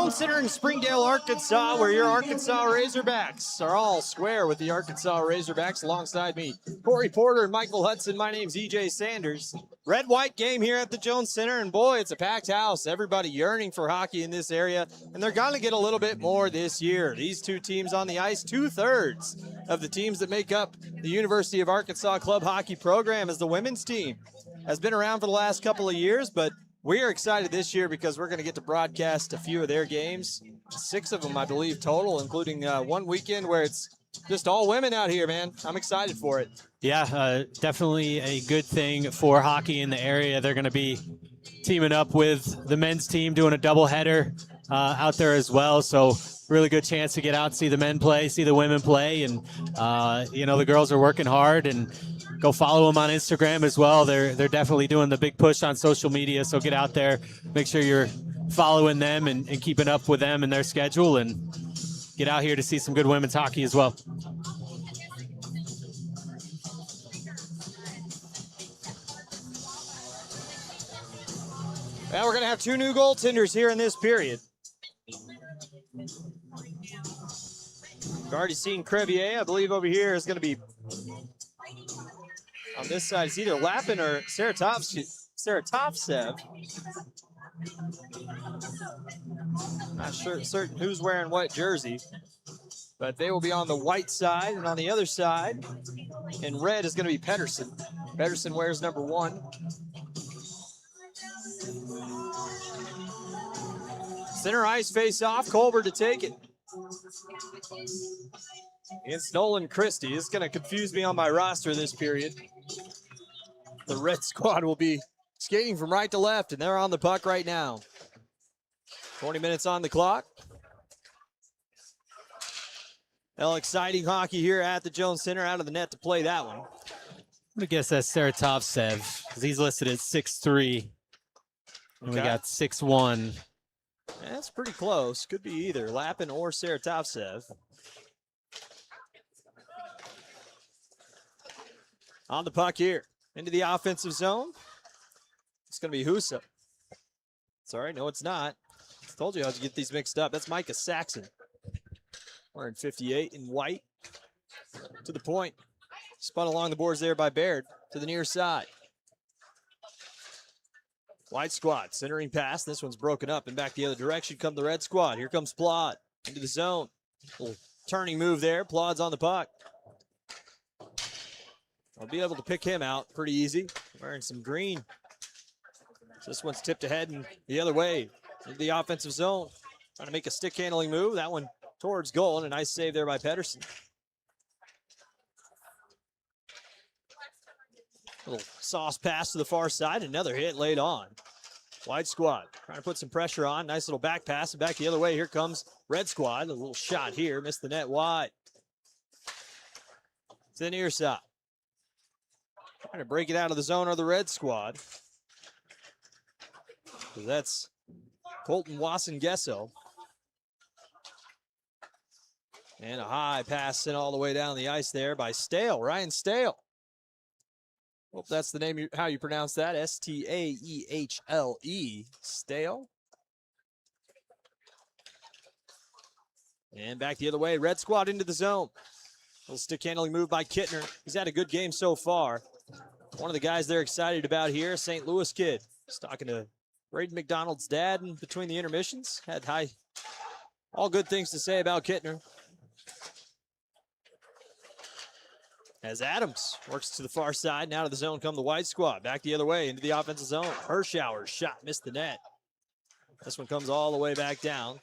Jones Center in Springdale, Arkansas, where your Arkansas Razorbacks are all square with the Arkansas Razorbacks. Alongside me, Corry Porter and Michael Hudson. My name's EJ Sanders. Red-white game here at the Jones Center, and boy, it's a packed house. Everybody yearning for hockey in this area, and they're going to get a little bit more this year. These two teams on the ice, 2/3 of the teams that make up the University of Arkansas club hockey program as the women's team. Has been around for the last couple of years, but we are excited this year because we're going to get to broadcast a few of their games. 6 of them, I believe, total, including one weekend where it's just all women out here, man. I'm excited for it. Yeah, definitely a good thing for hockey in the area. They're going to be teaming up with the men's team, doing a doubleheader out there as well. So really good chance to get out and see the men play, see the women play. And, the girls are working hard, and go follow them on Instagram as well. They're definitely doing the big push on social media. So get out there, make sure you're following them and keeping up with them and their schedule, and get out here to see some good women's hockey as well. Well, we're going to have 2 new goaltenders here in this period. We've already seen Crevier. I believe over here is going to be, on this side, it's either Lapin or Saratovsev. Not certain who's wearing what jersey, but they will be on the white side, and on the other side, in red, is going to be Pedersen. Pedersen wears number 1. Center ice face-off, Colbert to take it. Against Nolan Christie. It's going to confuse me on my roster this period. The red squad will be skating from right to left, and they're on the puck right now. 20 minutes on the clock. Well, exciting hockey here at the Jones Center. Out of the net to play that one. I'm going to guess that's Saratovsev, because he's listed at 6'3". And we got 6'1". That's pretty close. Could be either Lapin or Saratovsev. On the puck here. Into the offensive zone. It's going to be Husa. Sorry, no, it's not. I told you how to get these mixed up. That's Micah Saxon. Wearing 58 in white. To the point. Spun along the boards there by Baird. To the near side. White squad, centering pass. This one's broken up, and back the other direction come the red squad. Here comes Plod into the zone. Little turning move there. Plod's on the puck. I'll be able to pick him out pretty easy. Wearing some green. So this one's tipped ahead and the other way into the offensive zone. Trying to make a stick handling move. That one towards goal, and a nice save there by Pedersen. Little sauce pass to the far side. Another hit laid on. White squad trying to put some pressure on. Nice little back pass, and back the other way. Here comes red squad. A little shot here. Missed the net wide. To the near side. Trying to break it out of the zone, or the red squad. So that's Colton Wasson-Gesso. And a high pass sent all the way down the ice there by Stale, Ryan Stale. Hope that's the name, how you pronounce that. S-T-A-E-H-L-E. Stale. And back the other way. Red squad into the zone. Little stick handling move by Kittner. He's had a good game so far. One of the guys they're excited about here, St. Louis kid. Just talking to Braden McDonald's dad in between the intermissions. Had all good things to say about Kittner. As Adams works to the far side, now to the zone come the white squad. Back the other way into the offensive zone. Hirschauer's shot missed the net. This one comes all the way back down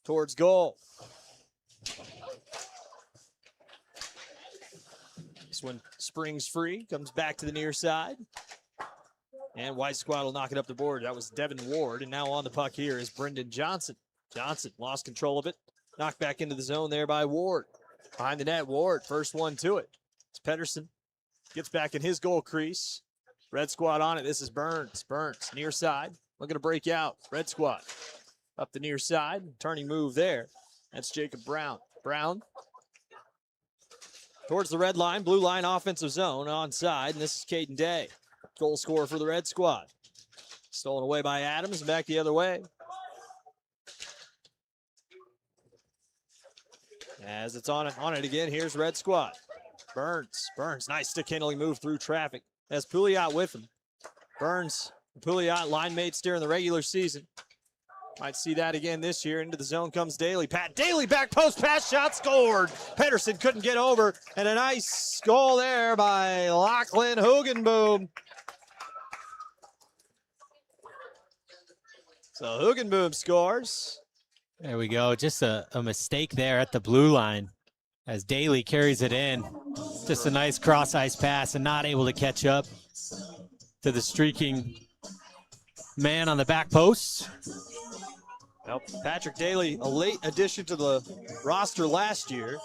towards goal. This one springs free, comes back to the near side. And white squad will knock it up the board. That was Devin Ward, and now on the puck here is Brendan Johnson. Johnson lost control of it. Knocked back into the zone there by Ward. Behind the net, Ward, first one to it. It's Pedersen. Gets back in his goal crease. Red squad on it. This is Burns. Burns, near side. Looking to break out. Red squad up the near side. Turning move there. That's Jacob Brown. Brown towards the red line. Blue line offensive zone onside. And this is Caden Day. Goal scorer for the red squad. Stolen away by Adams. Back the other way. As it's on it again, here's Red Squad. Burns, nice stick handling move through traffic. Has Pouliot with him. Burns, Pouliot, line mates during the regular season. Might see that again this year. Into the zone comes Daly. Pat Daly, back post pass, shot scored. Pedersen couldn't get over, and a nice goal there by Lachlan Hugenboom. So Hugenboom scores. There we go. Just a mistake there at the blue line as Daly carries it in. Just a nice cross-ice pass and not able to catch up to the streaking man on the back post. Well, Patrick Daly, a late addition to the roster last year.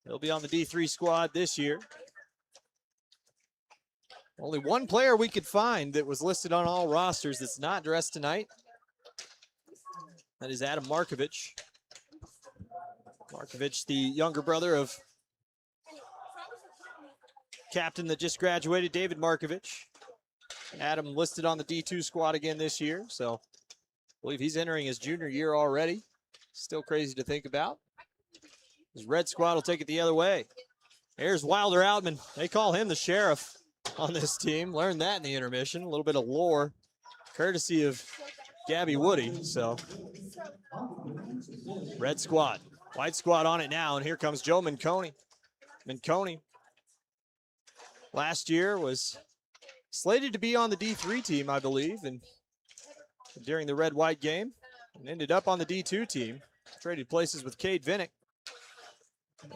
He'll be on the D3 squad this year. Only one player we could find that was listed on all rosters that's not dressed tonight. That is Adam Markovich. Markovich, the younger brother of captain that just graduated, David Markovich. Adam listed on the D2 squad again this year, so I believe he's entering his junior year already. Still crazy to think about. His Red Squad will take it the other way. There's Wilder Outman. They call him the sheriff on this team. Learned that in the intermission. A little bit of lore, courtesy of Gabby Woody. So, Red Squad. White Squad on it now, and here comes Joe Minconi. Minconi last year was slated to be on the D3 team, I believe, and during the red-white game, and ended up on the D2 team. Traded places with Cade Vinnick,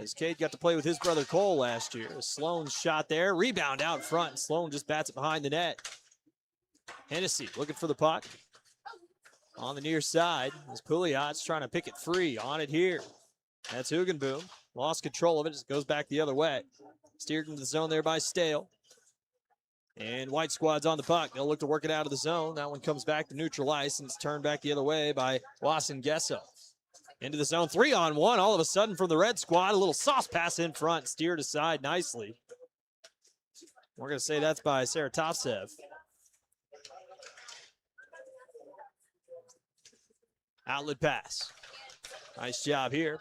as Cade got to play with his brother Cole last year. Sloan's shot there, rebound out front, and Sloan just bats it behind the net. Hennessy looking for the puck. On the near side, as Pouliot's trying to pick it free. On it here. That's Hugenboom. Lost control of it as it goes back the other way. Steered into the zone there by Stale. And White Squad's on the puck. They'll look to work it out of the zone. That one comes back to neutral ice, and it's turned back the other way by Wasson Gesso. Into the zone, 3-on-1. All of a sudden from the Red Squad, a little sauce pass in front, steered aside nicely. We're going to say that's by Saratovtsev. Outlet pass. Nice job here.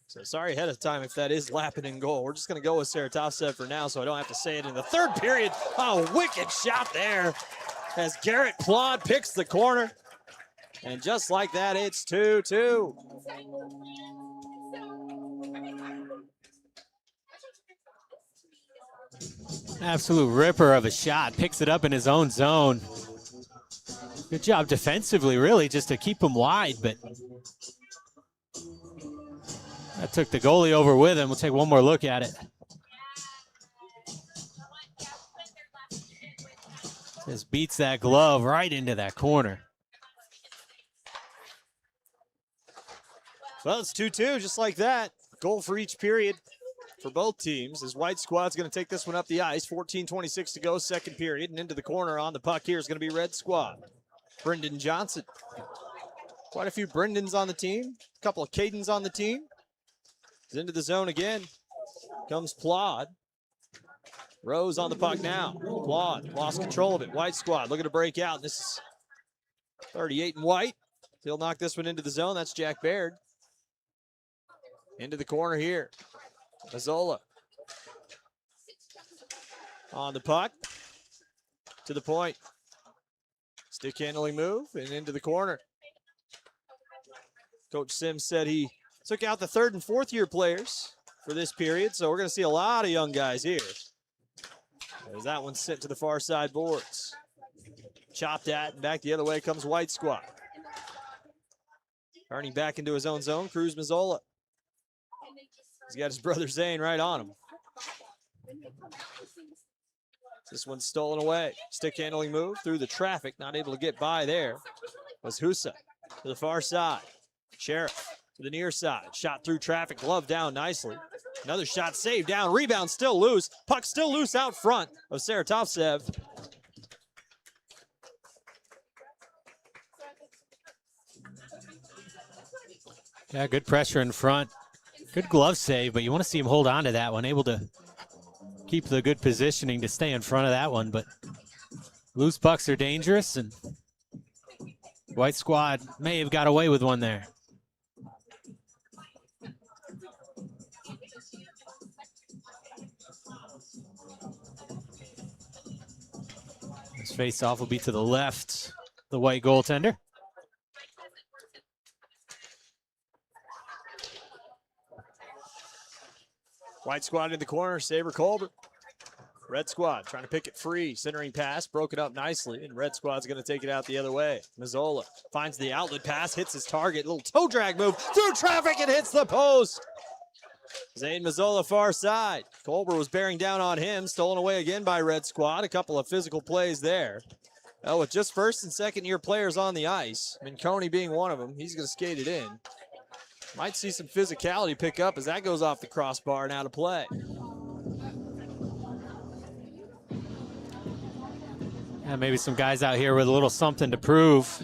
So sorry ahead of time if that is Lappin in goal. We're just going to go with Saratovtsev for now so I don't have to say it in the third period. Oh, wicked shot there as Garrett Plod picks the corner. And just like that, it's 2-2. Absolute ripper of a shot. Picks it up in his own zone. Good job defensively, really, just to keep him wide, but that took the goalie over with him. We'll take one more look at it. Just beats that glove right into that corner. Well, it's 2-2, just like that. Goal for each period for both teams. As White Squad's going to take this one up the ice. 14:26 to go, second period. And into the corner on the puck here is going to be Red Squad. Brendan Johnson. Quite a few Brendans on the team. A couple of Cadens on the team. He's into the zone again. Comes Plod. Rose on the puck now. Plod lost control of it. White Squad looking to break out. This is 38 in white. He'll knock this one into the zone. That's Jack Baird. Into the corner here. Mazzola. On the puck. To the point. Stick handling move and into the corner. Coach Sims said he took out the third and fourth year players for this period, so we're going to see a lot of young guys here. As that one's sent to the far side boards. Chopped at, and back the other way comes White Squad. Turning back into his own zone, Cruz Mazzola. He's got his brother Zane right on him. This one's stolen away. Stick handling move through the traffic. Not able to get by there. Was Husa to the far side. Sheriff to the near side. Shot through traffic. Glove down nicely. Another shot saved down. Rebound still loose. Puck still loose out front of Saratovtsev. Yeah, good pressure in front. Good glove save, but you want to see him hold on to that one. Able to keep the good positioning to stay in front of that one, but loose pucks are dangerous, and White squad may have got away with one there. This face-off will be to the left, the white goaltender. White squad in the corner, Saber Colbert. Red squad trying to pick it free. Centering pass, broke it up nicely, and red squad's going to take it out the other way. Mazzola finds the outlet pass, hits his target. Little toe drag move through traffic and hits the post. Zane Mazzola far side. Colbert was bearing down on him, stolen away again by red squad. A couple of physical plays there. Well, with just first and second year players on the ice, Minconi being one of them, he's going to skate it in. Might see some physicality pick up as that goes off the crossbar and out of play. Yeah, maybe some guys out here with a little something to prove.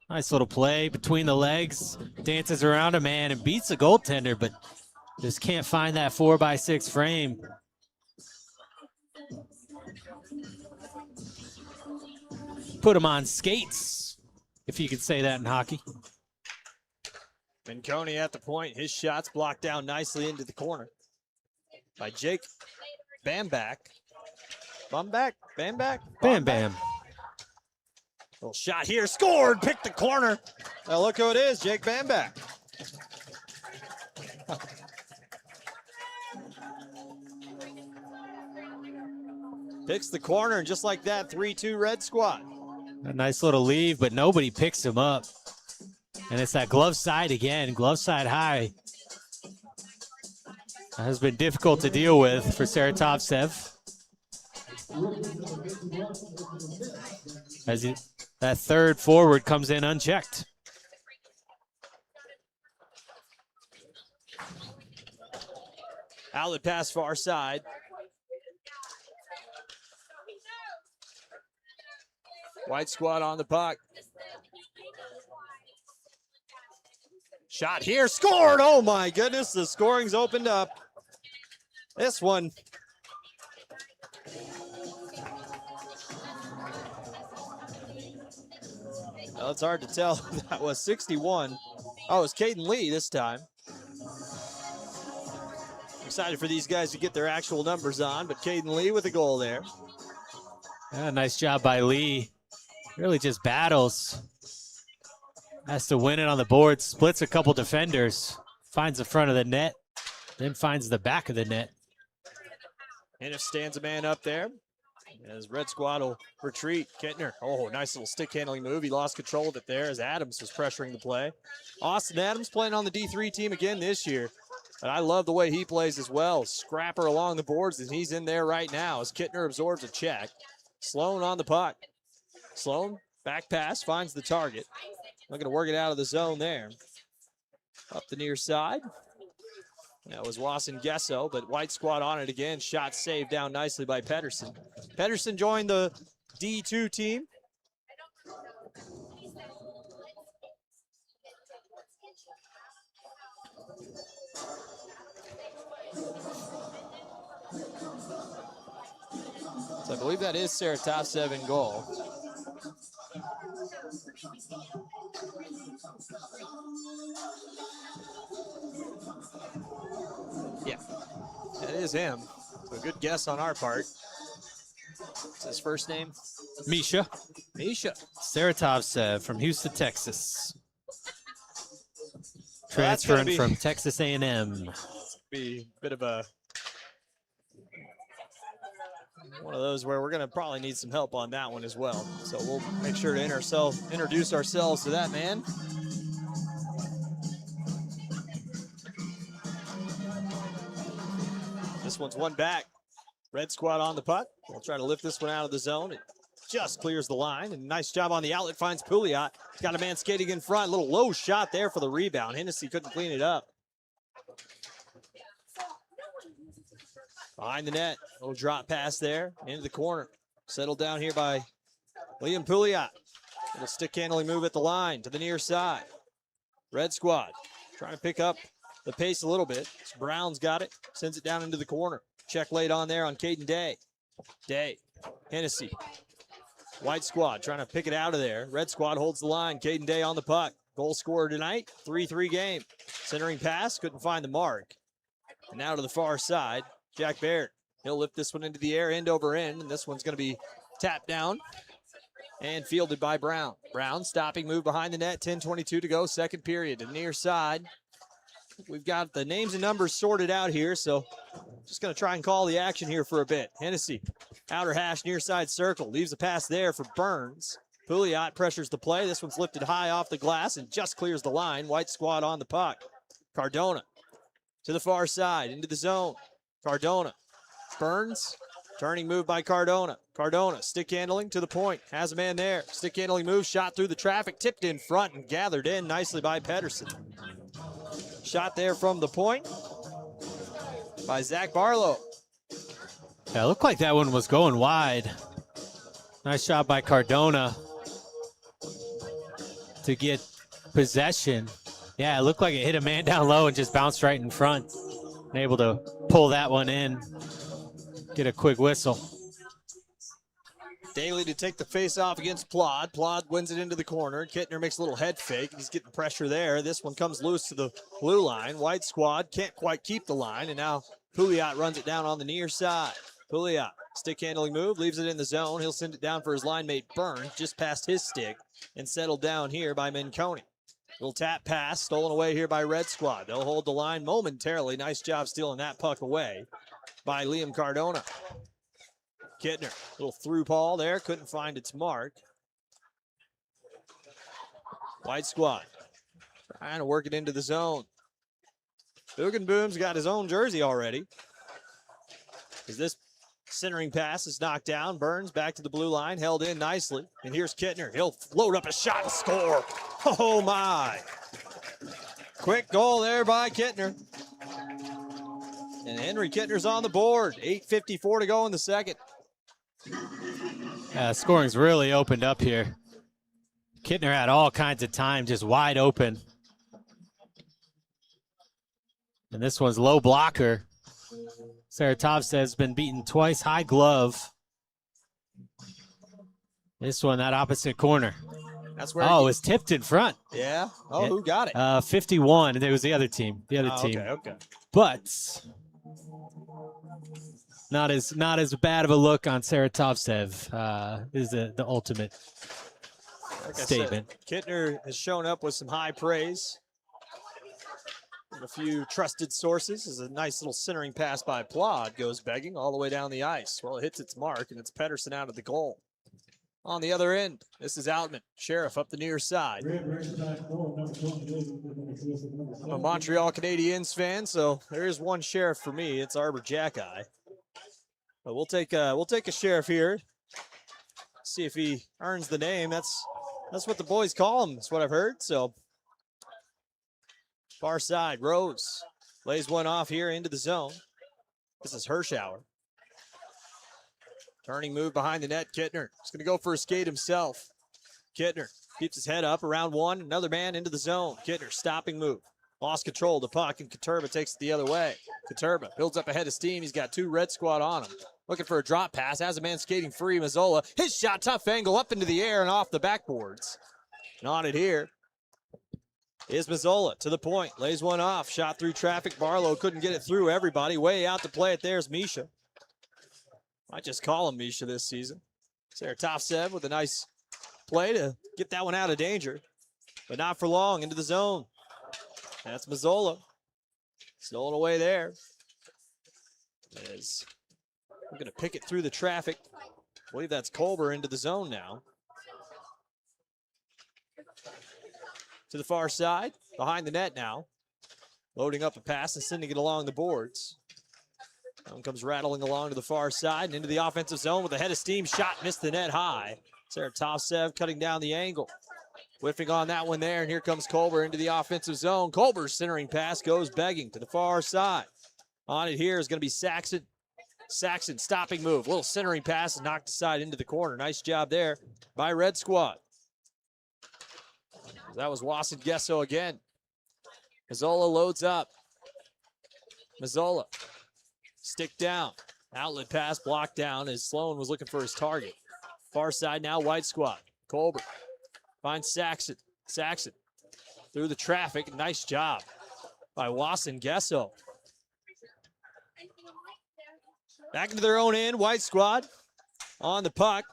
Nice little play between the legs. Dances around a man and beats the goaltender, but just can't find that 4x6 frame. Put him on skates, if you could say that in hockey. Minconi at the point. His shot's blocked down nicely into the corner by Jake Bamback. Bamback? Bam, bam. Little shot here, scored, picked the corner. Now look who it is, Jake Bamback. Picks the corner, and just like that, 3-2 red squad. A nice little leave, but nobody picks him up. And it's that glove side again, glove side high. That has been difficult to deal with for Saratovtsev. As that third forward comes in unchecked. Outlet pass far side. White squad on the puck. Shot here, scored! Oh my goodness, the scoring's opened up. This one. Well, it's hard to tell. That was 61. Oh, it was Caden Lee this time. Excited for these guys to get their actual numbers on, but Caden Lee with a goal there. Yeah, nice job by Lee. Really just battles. Has to win it on the board, splits a couple defenders, finds the front of the net, then finds the back of the net. And if stands a man up there, as red squad will retreat. Kettner, oh, nice little stick handling move. He lost control of it there as Adams was pressuring the play. Austin Adams playing on the D3 team again this year. And I love the way he plays as well. Scrapper along the boards, and he's in there right now as Kettner absorbs a check. Sloan on the puck. Sloan, back pass, finds the target. Looking to work it out of the zone there. Up the near side. That was Wasson Gesso, but white squad on it again. Shot saved down nicely by Pedersen. Pedersen joined the D2 team. So I believe that is Saratovtsev in goal. Yeah, that is him. So a good guess on our part. What's his first name? Misha. Misha. Saratovtsev from Houston, Texas. Transferring from Texas A&M. Be a bit of a one of those where we're going to probably need some help on that one as well. So we'll make sure to introduce ourselves to that man. This one's one back. Red squad on the puck. We'll try to lift this one out of the zone. It just clears the line. And nice job on the outlet. Finds Pouliot. He's got a man skating in front. Little low shot there for the rebound. Hennessy couldn't clean it up. Behind the net. Little drop pass there. Into the corner. Settled down here by Liam Pouliot. Little stick handling move at the line to the near side. Red squad trying to pick up the pace a little bit. Brown's got it. Sends it down into the corner. Check laid on there on Caden Day. Day. Hennessy. White squad trying to pick it out of there. Red squad holds the line. Caden Day on the puck. Goal scorer tonight, 3-3 game. Centering pass, couldn't find the mark. And now to the far side, Jack Baird. He'll lift this one into the air, end over end, and this one's going to be tapped down and fielded by Brown. Brown stopping move behind the net, 10:22 to go, second period. To the near side, we've got the names and numbers sorted out here, so just going to try and call the action here for a bit. Hennessy, outer hash, near side circle, leaves a pass there for Burns. Pouliot pressures the play. This one's lifted high off the glass and just clears the line. White squad on the puck. Cardona to the far side, into the zone. Cardona, Burns, turning move by Cardona. Cardona, stick handling to the point, has a man there. Stick handling move, shot through the traffic, tipped in front and gathered in nicely by Pedersen. Shot there from the point by Zach Barlow. Yeah, it looked like that one was going wide. Nice shot by Cardona to get possession. Yeah, it looked like it hit a man down low and just bounced right in front. And able to pull that one in, get a quick whistle. Daly to take the face off against Plod. Plod wins it into the corner. Kittner makes a little head fake. He's getting pressure there. This one comes loose to the blue line. White squad can't quite keep the line, and now Pouliot runs it down on the near side. Pouliot, stick handling move, leaves it in the zone. He'll send it down for his line mate Burns, just past his stick, and settled down here by Minconi. Little tap pass stolen away here by Red Squad. They'll hold the line momentarily. Nice job stealing that puck away by Liam Cardona. Kittner, little through ball there, couldn't find its mark. White Squad trying to work it into the zone. Boom's got his own jersey already. As this centering pass is knocked down, Burns back to the blue line, held in nicely. And here's Kittner. He'll load up a shot and score. Oh my. Quick goal there by Kittner. And Henry Kittner's on the board. 8:54 to go in the second. Scoring's really opened up here. Kittner had all kinds of time, just wide open. And this one's low blocker. Saratovsev's has been beaten twice, high glove. This one, that opposite corner. That's where it's tipped in front. Yeah? Oh, who got it? 51, and it was the other team. Okay. But not as bad of a look on Saratovsev is the ultimate statement. Kittner has shown up with some high praise from a few trusted sources. This is a nice little centering pass by Plod, goes begging all the way down the ice. Well, it hits its mark, and it's Pedersen out of the goal. On the other end, this is Outman. Sheriff up the near side. I'm a Montreal Canadiens fan, so there is one Sheriff for me. It's Arbor Jackeye. But we'll take a Sheriff here. See if he earns the name. That's what the boys call him. That's what I've heard. So far side, Rose lays one off here into the zone. This is Hirschauer. Turning move behind the net, Kittner. He's going to go for a skate himself. Kittner keeps his head up around one. Another man into the zone. Kittner stopping move. Lost control of the puck, and Katurba takes it the other way. Katurba builds up ahead of steam. He's got two Red Squad on him. Looking for a drop pass. Has a man skating free, Mazzola. His shot, tough angle, up into the air and off the backboards. And on it here is Mazzola to the point. Lays one off. Shot through traffic. Barlow couldn't get it through everybody. Way out to play it. There's Misha. Might just call him Misha this season. Saratovsev with a nice play to get that one out of danger. But not for long. Into the zone. That's Mazzola. Stolen away there. As we're going to pick it through the traffic. I believe that's Colber into the zone now. To the far side. Behind the net now. Loading up a pass and sending it along the boards. One comes rattling along to the far side and into the offensive zone with a head of steam shot, missed the net high. Saratovsev cutting down the angle. Whiffing on that one there, and here comes Colber into the offensive zone. Colber's centering pass goes begging to the far side. On it here is going to be Saxon. Saxon stopping move. Little centering pass and knocked aside into the corner. Nice job there by Red Squad. That was Wasson Gesso again. Mazzola loads up. Mazzola. Stick down. Outlet pass blocked down as Sloan was looking for his target. Far side now, white squad. Colbert finds Saxon. Saxon through the traffic. Nice job by Wasson Gesso. Back into their own end, white squad on the puck.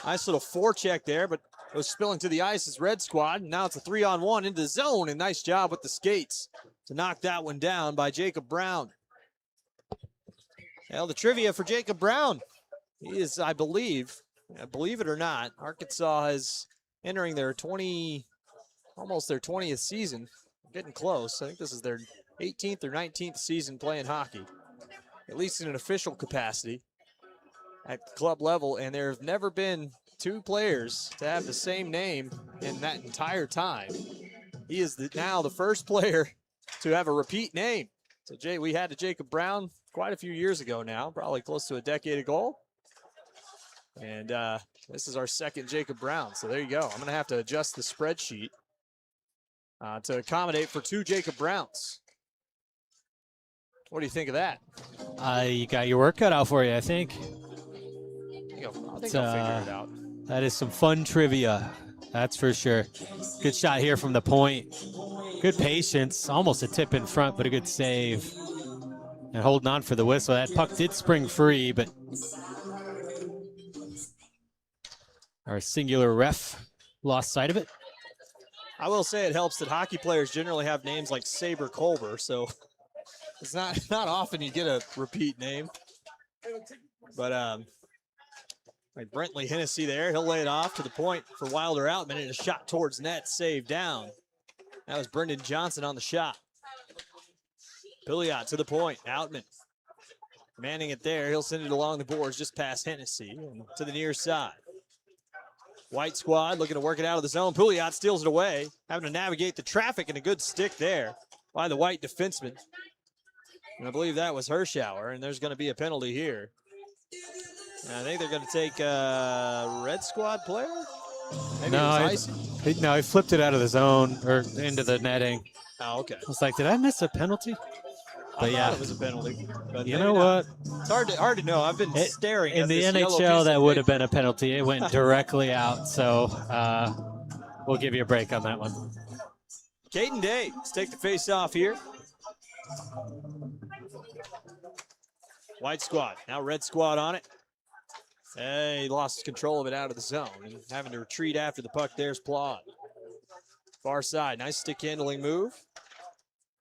Nice little forecheck there, but it was spilling to the ice as red squad. And now it's a 3-on-1 into the zone, and nice job with the skates to knock that one down by Jacob Brown. Well, the trivia for Jacob Brown is, I believe it or not, Arkansas is entering their almost their 20th season. Getting close. I think this is their 18th or 19th season playing hockey, at least in an official capacity at club level, and there have never been two players to have the same name in that entire time. He is now the first player to have a repeat name. So, Jay, we had a Jacob Brown quite a few years ago now, probably close to a decade ago. And this is our second Jacob Brown. So there you go. I'm going to have to adjust the spreadsheet to accommodate for two Jacob Browns. What do you think of that? You got your work cut out for you, I think. I think I'll figure it out. That is some fun trivia, that's for sure. Good shot here from the point. Good patience, almost a tip in front, but a good save. And holding on for the whistle. That puck did spring free, but our singular ref lost sight of it. I will say it helps that hockey players generally have names like Saber Culver, so it's not often you get a repeat name. But like Brentley Hennessy there, he'll lay it off to the point for Wilder Outman, and a shot towards net, saved down. That was Brendan Johnson on the shot. Pilliot to the point, Outman manning it there. He'll send it along the boards just past Hennessy and to the near side. White squad looking to work it out of the zone. Pouliot steals it away, having to navigate the traffic, and a good stick there by the white defenseman. And I believe that was Hirschauer, and there's going to be a penalty here. And I think they're going to take a red squad player. Maybe no, he flipped it out of the zone or into the netting. Oh, okay. I was like, did I miss a penalty? But I thought it was a penalty. But you know what? It's hard to know. I've been staring at in the this NHL. That would have been a penalty. It went directly out. So we'll give you a break on that one. Caden Day, let's take the face off here. White squad, now red squad on it. Hey, he lost control of it out of the zone and having to retreat after the puck. There's Plod. Far side, nice stick handling move.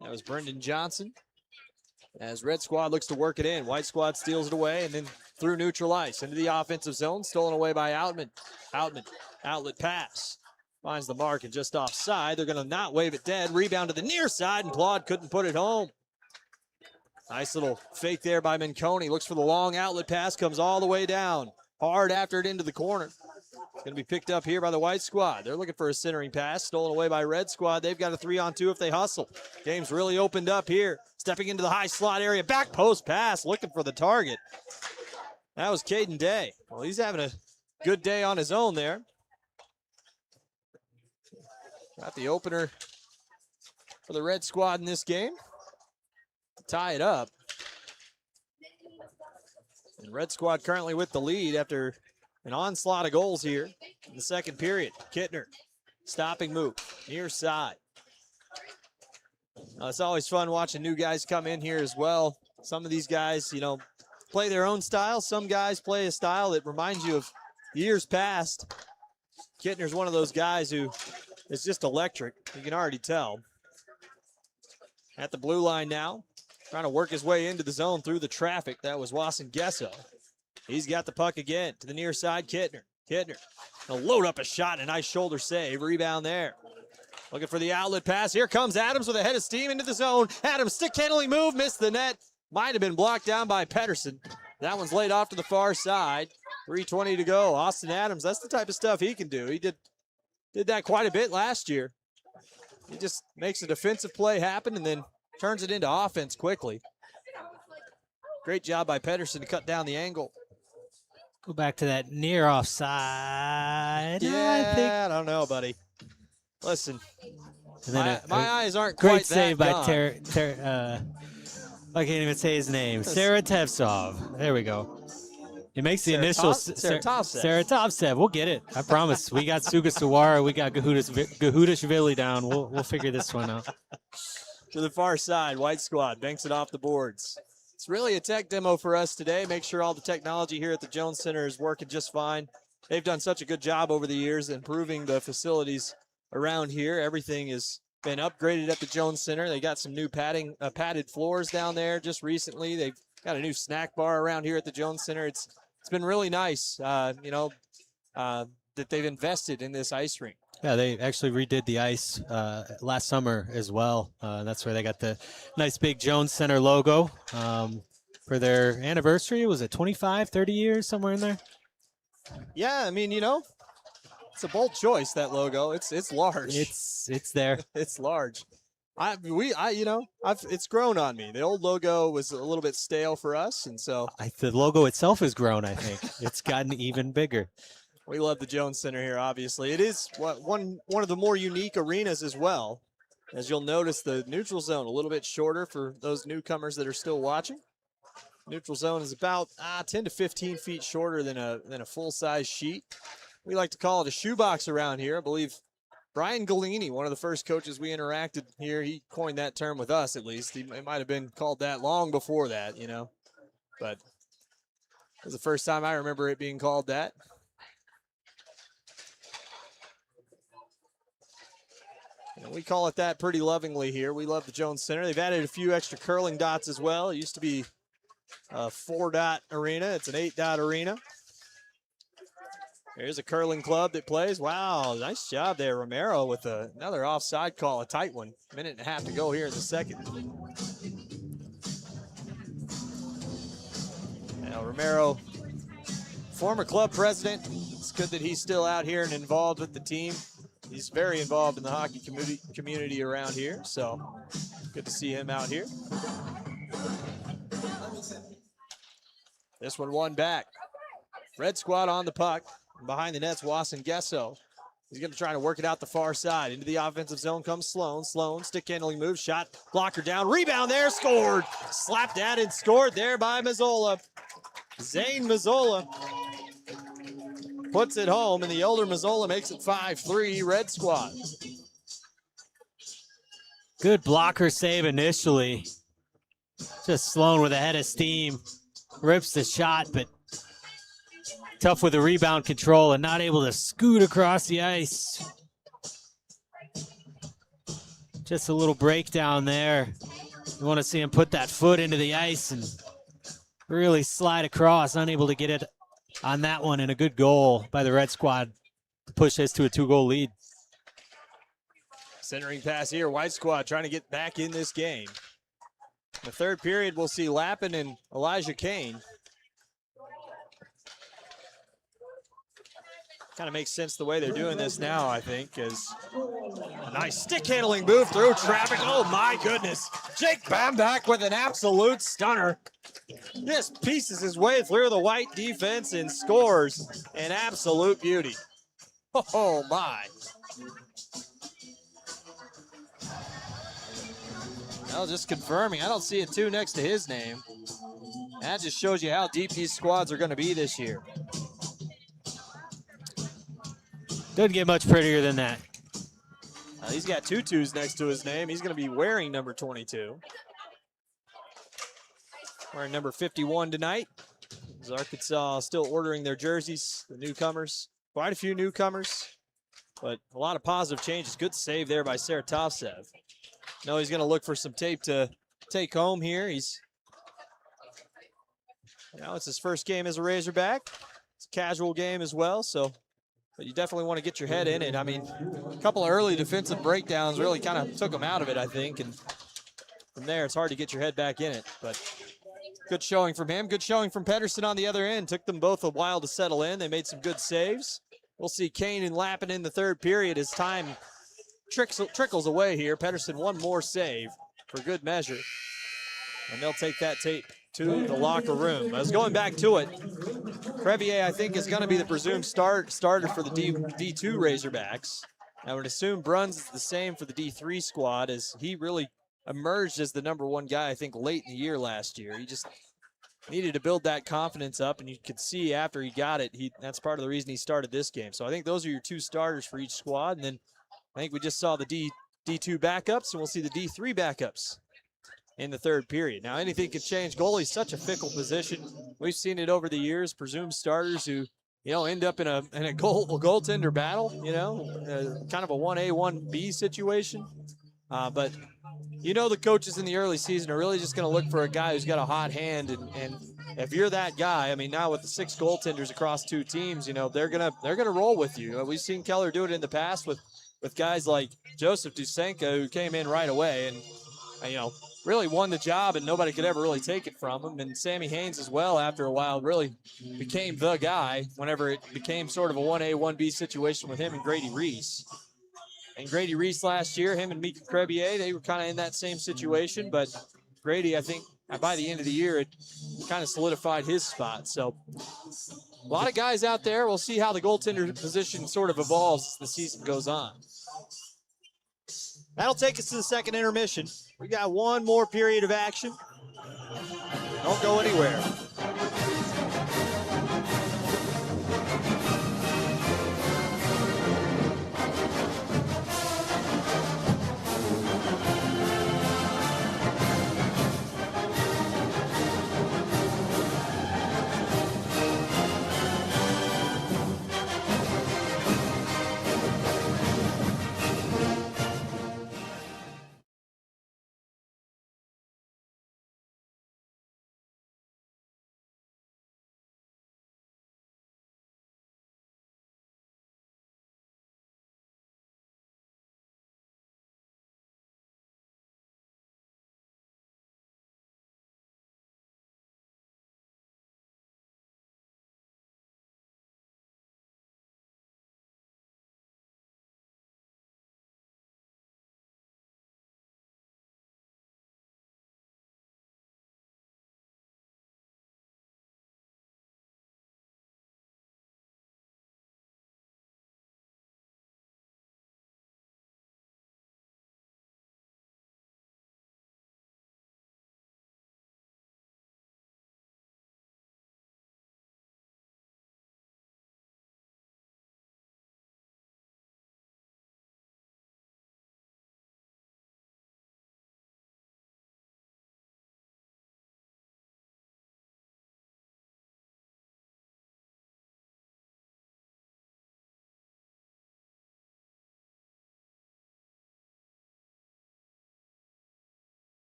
That was Brendan Johnson. As red squad looks to work it in, white squad steals it away and then through neutral ice into the offensive zone, stolen away by Outman. Outman, outlet pass. Finds the mark and just offside. They're going to not wave it dead. Rebound to the near side, and Plod couldn't put it home. Nice little fake there by Minconi. Looks for the long outlet pass, comes all the way down. Hard after it into the corner. Going to be picked up here by the white squad. They're looking for a centering pass, stolen away by red squad. They've got a 3-on-2 if they hustle. Game's really opened up here. Stepping into the high slot area, back post pass, looking for the target. That was Caden Day. Well, he's having a good day on his own there. Got the opener for the red squad in this game to tie it up. And red squad currently with the lead after an onslaught of goals here in the second period. Kittner, stopping move, near side. It's always fun watching new guys come in here as well. Some of these guys, play their own style. Some guys play a style that reminds you of years past. Kittner's one of those guys who is just electric. You can already tell. At the blue line now, trying to work his way into the zone through the traffic. That was Wasson Gesso. He's got the puck again to the near side, Kittner. Kittner gonna load up a shot and a nice shoulder save. Rebound there. Looking for the outlet pass. Here comes Adams with a head of steam into the zone. Adams, stick handling move, missed the net. Might have been blocked down by Pedersen. That one's laid off to the far side. 3:20 to go. Austin Adams, that's the type of stuff he can do. He did that quite a bit last year. He just makes a defensive play happen and then turns it into offense quickly. Great job by Pedersen to cut down the angle. Go back to that near offside. Yeah, I don't know, buddy. Listen, my eyes aren't great quite that save by gone. I can't even say his name. Saratevsov. There we go. It makes the initial Saratovsev. We'll get it. I promise. We got Sugasawara. We got Gahudashvili down. We'll figure this one out. To the far side, white squad banks it off the boards. It's really a tech demo for us today. Make sure all the technology here at the Jones Center is working just fine. They've done such a good job over the years improving the facilities around here. Everything has been upgraded at the Jones Center. They got some new padded floors down there just recently. They've got a new snack bar around here at the Jones Center. It's been really nice, that they've invested in this ice rink. Yeah, they actually redid the ice last summer as well. That's where they got the nice big Jones Center logo for their anniversary. Was it 25, 30 years, somewhere in there? Yeah, I mean, it's a bold choice, that logo. It's large. It's there. It's large. It's grown on me. The old logo was a little bit stale for us, and so The logo itself has grown, I think. It's gotten even bigger. We love the Jones Center here, obviously. It is one of the more unique arenas as well. As you'll notice, the neutral zone a little bit shorter for those newcomers that are still watching. Neutral zone is about 10 to 15 feet shorter than a full-size sheet. We like to call it a shoebox around here. I believe Brian Galini, one of the first coaches we interacted here, he coined that term with us, at least. It might have been called that long before that, But it was the first time I remember it being called that. And we call it that pretty lovingly here. We love the Jones Center. They've added a few extra curling dots as well. It used to be a 4-dot arena. It's an 8-dot arena. There's a curling club that plays. Wow, nice job there, Romero, with another offside call, a tight one. Minute and a half to go here in the second. Now, Romero, former club president. It's good that he's still out here and involved with the team. He's very involved in the hockey community around here, so good to see him out here. This one won back. Red squad on the puck. Behind the net's Wasson Gesso. He's going to try to work it out the far side. Into the offensive zone comes Sloan. Sloan, stick handling move, shot, blocker down, rebound there, scored. Slapped at and scored there by Mazzola. Zane Mazzola puts it home, and the older Mazzola makes it 5-3, Red Squad. Good blocker save initially. Just Sloan with a head of steam. Rips the shot, but tough with the rebound control and not able to scoot across the ice. Just a little breakdown there. You want to see him put that foot into the ice and really slide across, unable to get it on that one, and a good goal by the Red Squad to push this to a 2-goal lead. Centering pass here, White Squad trying to get back in this game. In the third period, we'll see Lappin and Elijah Kane. Kind of makes sense the way they're doing this now, I think, as a nice stick handling move through traffic. Oh my goodness. Jake Bamback with an absolute stunner. Just pieces his way through the white defense and scores an absolute beauty. Oh my. Well, just confirming, I don't see a 2 next to his name. That just shows you how deep these squads are going to be this year. Doesn't get much prettier than that. He's got 2 2s next to his name. He's going to be wearing number 22. Wearing number 51 tonight. As Arkansas still ordering their jerseys, the newcomers. Quite a few newcomers, but a lot of positive changes. Good save there by Saratovsev. No, he's going to look for some tape to take home here. It's his first game as a Razorback. It's a casual game as well, but you definitely want to get your head in it. I mean, a couple of early defensive breakdowns really kind of took him out of it, I think, and from there it's hard to get your head back in it. But good showing from him. Good showing from Pedersen on the other end. Took them both a while to settle in. They made some good saves. We'll see Kane and Lappin in the third period as time trickles away here. Pedersen one more save for good measure, and they'll take that tape to the locker room. I was going back to it. Crevier, I think, is going to be the presumed starter for the D2 Razorbacks. I would assume Bruns is the same for the D3 squad, as he really emerged as the #1 guy, I think, late in the year last year. He just needed to build that confidence up, and you could see after he got it, that's part of the reason he started this game. So I think those are your 2 starters for each squad, and then I think we just saw the D2 backups, and we'll see the D3 backups in the 3rd period. Now, anything can change. Goalie's such a fickle position. We've seen it over the years. Presumed starters who, end up in a goaltender battle, kind of a 1A, 1B situation. But the coaches in the early season are really just going to look for a guy who's got a hot hand, and if you're that guy, I mean, now with the 6 goaltenders across 2 teams, they're gonna roll with you. We've seen Keller do it in the past with guys like Joseph Dusenka, who came in right away and really won the job, and nobody could ever really take it from him. And Sammy Haynes as well, after a while, really became the guy whenever it became sort of a 1A, 1B situation with him and Grady Reese. And Grady Reese last year, him and Mika Crebier, they were kind of in that same situation. But Grady, I think, by the end of the year, it kind of solidified his spot. So a lot of guys out there. We'll see how the goaltender position sort of evolves as the season goes on. That'll take us to the 2nd intermission. We got 1 more period of action. Don't go anywhere.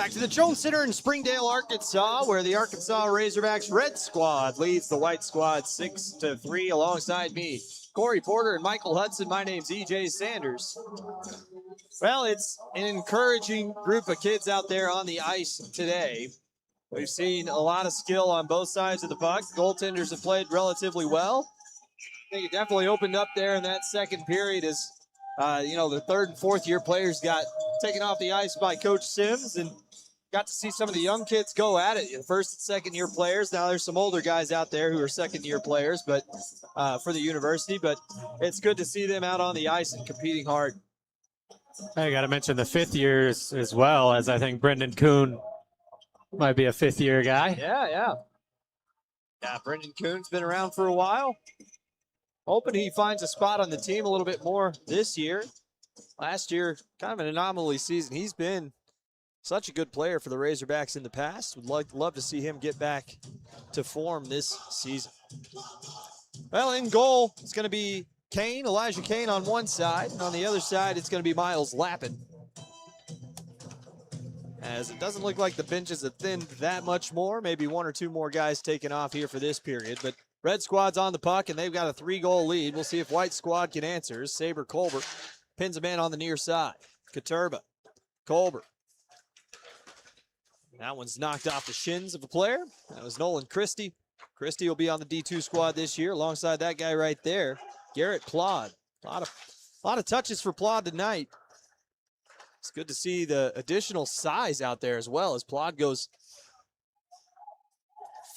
Back to the Jones Center in Springdale, Arkansas, where the Arkansas Razorbacks red squad leads the white squad 6-3 alongside me, Corry Porter and Michael Hudson. My name's EJ Sanders. Well, it's an encouraging group of kids out there on the ice today. We've seen a lot of skill on both sides of the puck. Goaltenders have played relatively well. I think it definitely opened up there in that second period as, the third and fourth year players got taken off the ice by Coach Sims and got to see some of the young kids go at it. First and second year players. Now there's some older guys out there who are second year players, but for the university, but it's good to see them out on the ice and competing hard. I got to mention the fifth years as well, as I think Brendan Kuhn might be a fifth year guy. Yeah, Brendan Kuhn's been around for a while. Hoping he finds a spot on the team a little bit more this year. Last year, kind of an anomaly season. He's been such a good player for the Razorbacks in the past. Would love to see him get back to form this season. Well, in goal, it's going to be Elijah Kane on one side, and on the other side, it's going to be Miles Lappin. As it doesn't look like the benches have thinned that much more. Maybe one or two more guys taken off here for this period, but red squad's on the puck, and they've got a 3-goal lead. We'll see if white squad can answer. Saber Colbert pins a man on the near side. Katurba, Colbert. That one's knocked off the shins of a player. That was Nolan Christie. Christie will be on the D2 squad this year alongside that guy right there, Garrett Plod. A lot of touches for Plod tonight. It's good to see the additional size out there as well as Plod goes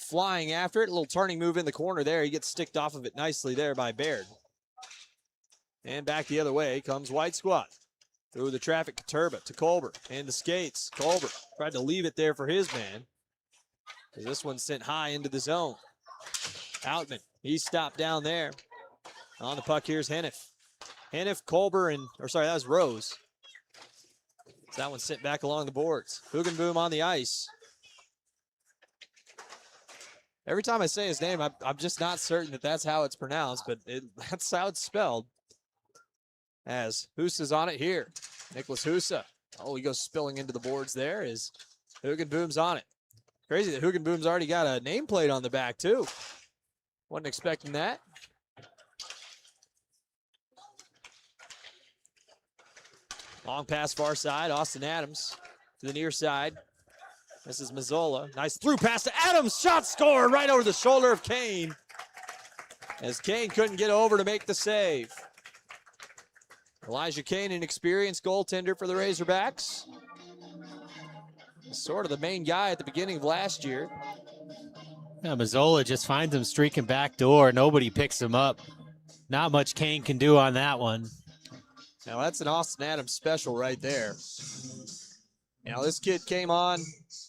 flying after it. A little turning move in the corner there. He gets sticked off of it nicely there by Baird. And back the other way comes white squad. Through the traffic, Katurba to Colbert and the skates. Colbert tried to leave it there for his man. This one sent high into the zone. Outman, he's stopped down there. On the puck, here's Hennef. Hennef, Colbert, that was Rose. So that one sent back along the boards. Hugenboom on the ice. Every time I say his name, I'm just not certain that that's how it's pronounced, but that's how it's spelled. As Husa's on it here. Nicholas Husa. Oh, he goes spilling into the boards there as Hugenboom's on it. Crazy that Hugenboom's already got a nameplate on the back, too. Wasn't expecting that. Long pass far side. Austin Adams to the near side. This is Mazzola. Nice through pass to Adams. Shot scored right over the shoulder of Kane. As Kane couldn't get over to make the save. Elijah Kane, an experienced goaltender for the Razorbacks. Sort of the main guy at the beginning of last year. Yeah, Mazzola just finds him streaking back door. Nobody picks him up. Not much Kane can do on that one. Now that's an Austin Adams special right there. Now this kid came on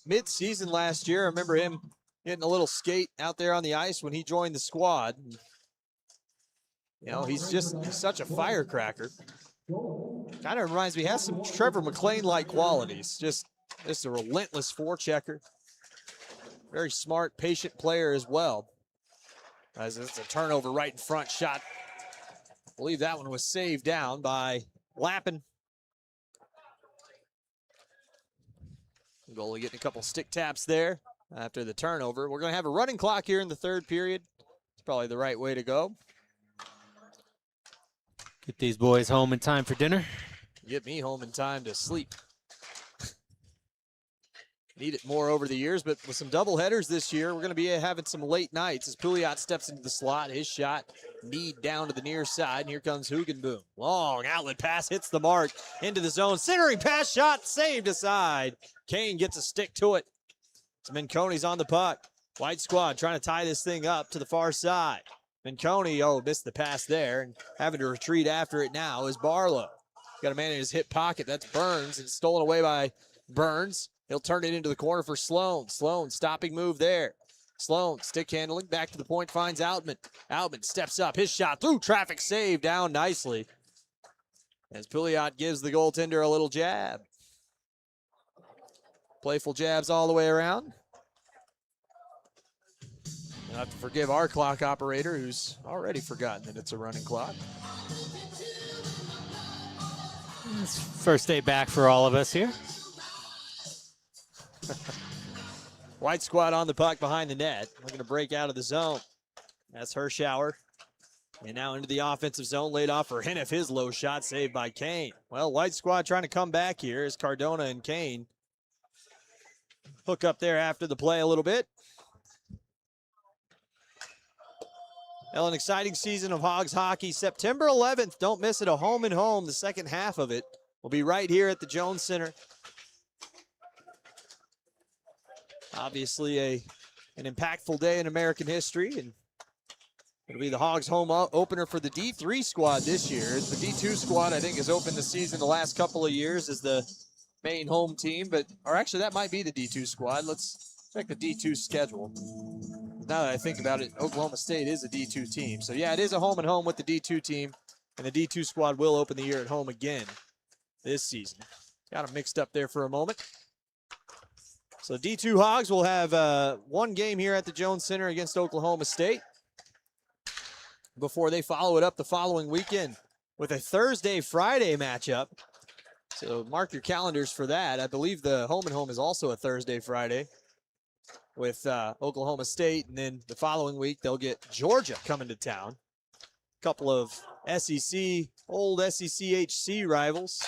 mid-season last year. I remember him getting a little skate out there on the ice when he joined the squad. He's such a firecracker. Kind of reminds me, he has some Trevor McLean-like qualities. Just a relentless forechecker. Very smart, patient player as well. As it's a turnover right in front shot. I believe that one was saved down by Lappin. Goalie getting a couple stick taps there after the turnover. We're going to have a running clock here in the third period. It's probably the right way to go. Get these boys home in time for dinner. Get me home in time to sleep. Need it more over the years, but with some double headers this year, we're going to be having some late nights as Pouliot steps into the slot. His shot, need down to the near side, and here comes Hugenboom. Long outlet pass, hits the mark, into the zone. Centering pass, shot, saved aside. Kane gets a stick to it. Menconi's on the puck. White squad trying to tie this thing up to the far side. Menconi, missed the pass there, and having to retreat after it now is Barlow. Got a man in his hip pocket. That's Burns, and stolen away by Burns. He'll turn it into the corner for Sloan. Sloan, stopping move there. Sloan, stick handling, back to the point, finds Outman. Outman steps up, his shot through traffic, save down nicely. As Pouliot gives the goaltender a little jab. Playful jabs all the way around. You'll have to forgive our clock operator, who's already forgotten that it's a running clock. It's first day back for all of us here. White squad on the puck behind the net. Looking to break out of the zone. That's Hirschauer. And now into the offensive zone, laid off for Hennef. His low shot saved by Kane. Well, white squad trying to come back here as Cardona and Kane hook up there after the play a little bit. Well, an exciting season of Hogs hockey. September 11th, don't miss it, a home and home. The second half of it will be right here at the Jones Center. Obviously an impactful day in American history, and it'll be the Hogs home opener for the D3 squad this year. The D2 squad, I think, has opened the season the last couple of years as the main home team, or actually that might be the D2 squad. Let's check the D2 schedule. Now that I think about it, Oklahoma State is a D2 team. So yeah, it is a home and home with the D2 team, and the D2 squad will open the year at home again this season. Got them mixed up there for a moment. So D2 Hogs will have one game here at the Jones Center against Oklahoma State before they follow it up the following weekend with a Thursday-Friday matchup. So mark your calendars for that. I believe the home and home is also a Thursday-Friday with Oklahoma State, and then the following week they'll get Georgia coming to town. A couple of old SECHC rivals.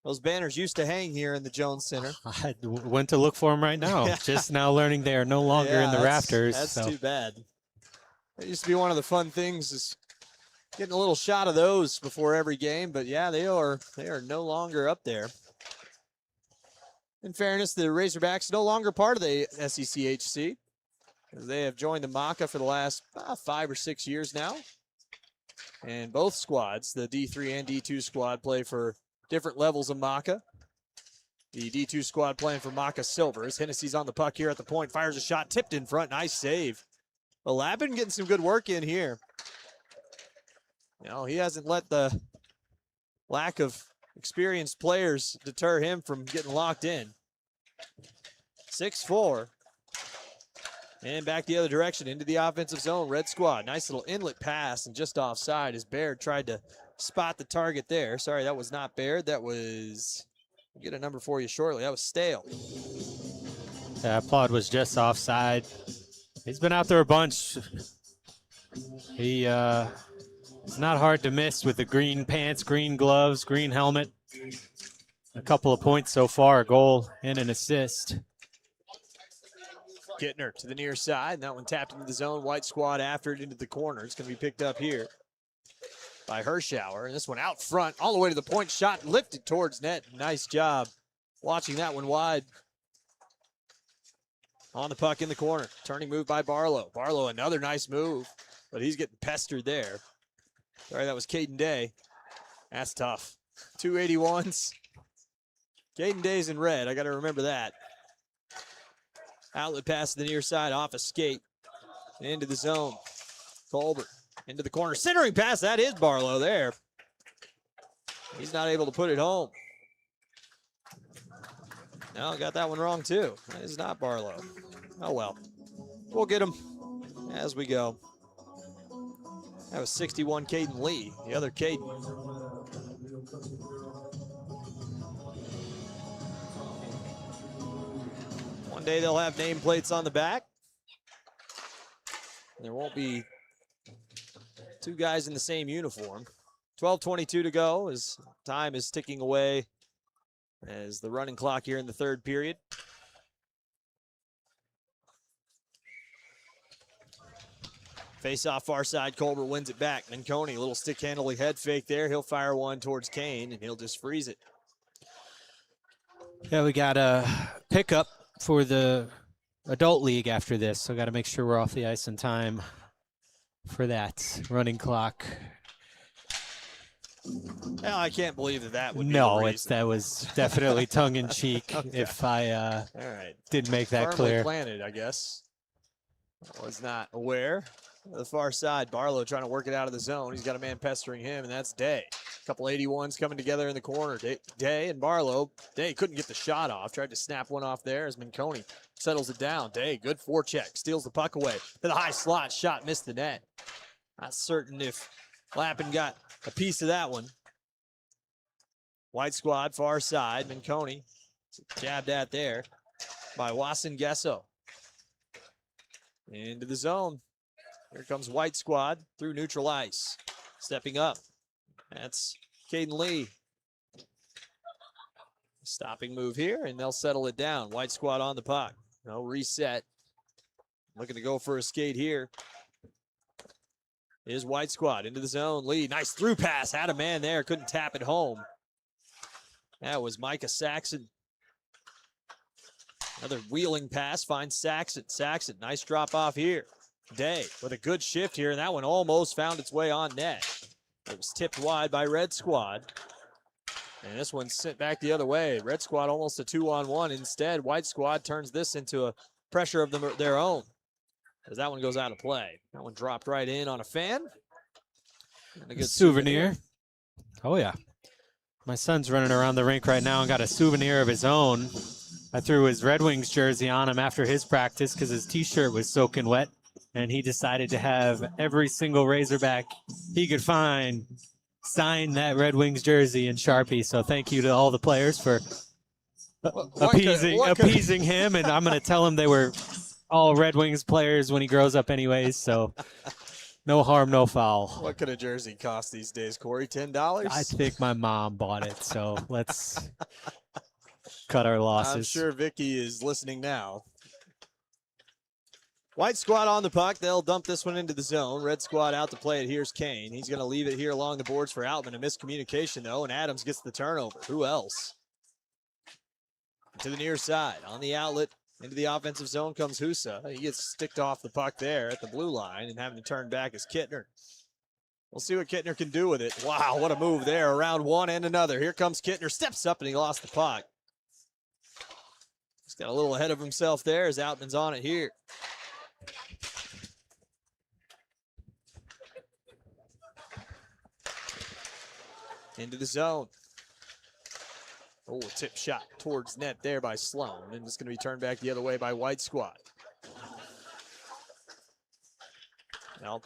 Those banners used to hang here in the Jones Center. I went to look for them right now. Just now learning they are no longer in the rafters. That's too bad. It used to be one of the fun things, is getting a little shot of those before every game. But yeah, they are no longer up there. In fairness, the Razorbacks no longer part of the SECHC. They have joined the MACA for the last 5 or 6 years now. And both squads, the D3 and D2 squad, play for different levels of MACA. The D2 squad playing for MACA Silvers. Hennessy's on the puck here at the point. Fires a shot, tipped in front. Nice save. Well, Lappin getting some good work in here. You know, he hasn't let the lack of experienced players deter him from getting locked in. 6-4. And back the other direction into the offensive zone. Red squad. Nice little inlet pass and just offside as Baird tried to spot the target there. Sorry, that was not Baird. That was, I'll get a number for you shortly. That was Stale. That plot was just offside. He's been out there a bunch. He it's not hard to miss with the green pants, green gloves, green helmet. A couple of points so far, a goal and an assist. Gittner to the near side, and that one tapped into the zone. White squad after it into the corner. It's going to be picked up here by Hirschauer. And this one out front, all the way to the point, shot lifted towards net. Nice job watching that one wide. On the puck in the corner. Turning move by Barlow. Barlow, another nice move, but he's getting pestered there. Sorry, that was Caden Day. That's tough. 281s. Caden Day's in red. I got to remember that. Outlet pass to the near side, off a skate. Into the zone. Colbert into the corner. Centering pass. That is Barlow there. He's not able to put it home. No, got that one wrong too. That is not Barlow. Oh well. We'll get him as we go. That was 61 Caden Lee. The other Caden. One day they'll have nameplates on the back. There won't be two guys in the same uniform. 12:22 to go as time is ticking away as the running clock here in the third period. Face off far side, Colbert wins it back. Minconi, a little stick handling head fake there. He'll fire one towards Kane and he'll just freeze it. Yeah, we got a pickup for the adult league after this, so got to make sure we're off the ice in time for that running clock. Well, I can't believe that would be no, the reason. that was definitely tongue in cheek. Okay. If I all right, didn't make that firmly clear. Planted, I guess. I was not aware. The far side, Barlow trying to work it out of the zone. He's got a man pestering him, and that's Day. A couple 81s coming together in the corner. Day and Barlow. Day couldn't get the shot off. Tried to snap one off there as Minconi settles it down. Day, good forecheck. Steals the puck away. To the high slot. Shot missed the net. Not certain if Lappin got a piece of that one. White squad, far side. Minconi jabbed at there. by Wasson Gesso. Into the zone. Here comes White Squad through neutral ice. Stepping up. That's Caden Lee. Stopping move here, and they'll settle it down. White Squad on the puck. No reset. Looking to go for a skate here. Is White Squad into the zone. Lee, nice through pass. Had a man there. Couldn't tap it home. That was Micah Saxon. Another wheeling pass finds Saxon. Saxon, nice drop off here. Day with a good shift here, and that one almost found its way on net. It was tipped wide by Red Squad. And this one sent back the other way. Red Squad almost a 2-on-1. Instead, White Squad turns this into a pressure of their own, as that one goes out of play. That one dropped right in on a fan. And a good souvenir. Oh, yeah. My son's running around the rink right now and got a souvenir of his own. I threw his Red Wings jersey on him after his practice because his T-shirt was soaking wet, and he decided to have every single Razorback he could find sign that Red Wings jersey in Sharpie. So thank you to all the players for appeasing him, and I'm going to tell him they were all Red Wings players when he grows up anyways, so no harm, no foul. What could a jersey cost these days, Corey? $10? I think my mom bought it, so let's cut our losses. I'm sure Vicky is listening now. White Squad on the puck. They'll dump this one into the zone. Red Squad out to play it. Here's Kane. He's going to leave it here along the boards for Altman. A miscommunication, though, and Adams gets the turnover. Who else? To the near side. On the outlet, into the offensive zone comes Husa. He gets sticked off the puck there at the blue line, and having to turn back is Kittner. We'll see what Kittner can do with it. Wow, what a move there. Around one and another. Here comes Kittner. Steps up, and he lost the puck. He's got a little ahead of himself there as Outman's on it here. Into the zone. Oh, a tip shot towards net there by Sloan, and it's going to be turned back the other way by White Squad. Now,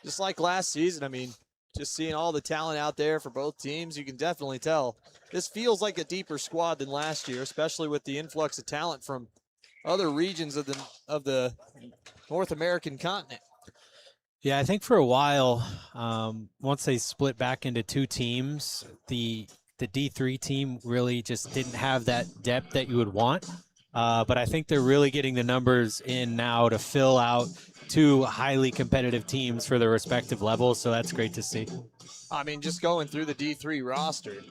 just like last season, I mean, just seeing all the talent out there for both teams, you can definitely tell this feels like a deeper squad than last year, especially with the influx of talent from other regions of the North American continent. Yeah, I think for a while, once they split back into two teams, the D3 team really just didn't have that depth that you would want. But I think they're really getting the numbers in now to fill out two highly competitive teams for their respective levels, so that's great to see. I mean, just going through the D3 roster.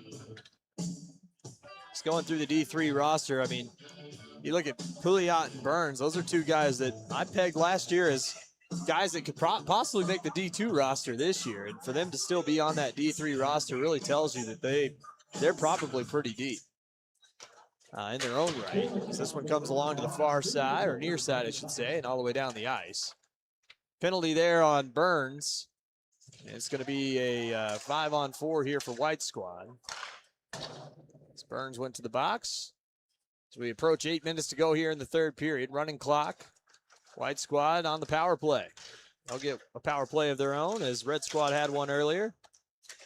I mean, you look at Pouliot and Burns, those are two guys that I pegged last year as guys that could possibly make the D2 roster this year. And for them to still be on that D3 roster really tells you that they're probably pretty deep in their own right. This one comes along to the far side, or near side, I should say, and all the way down the ice. Penalty there on Burns. And it's going to be a 5-on-4 here for White Squad. As Burns went to the box. As we approach 8 minutes to go here in the third period, running clock. White Squad on the power play. They'll get a power play of their own, as Red Squad had one earlier.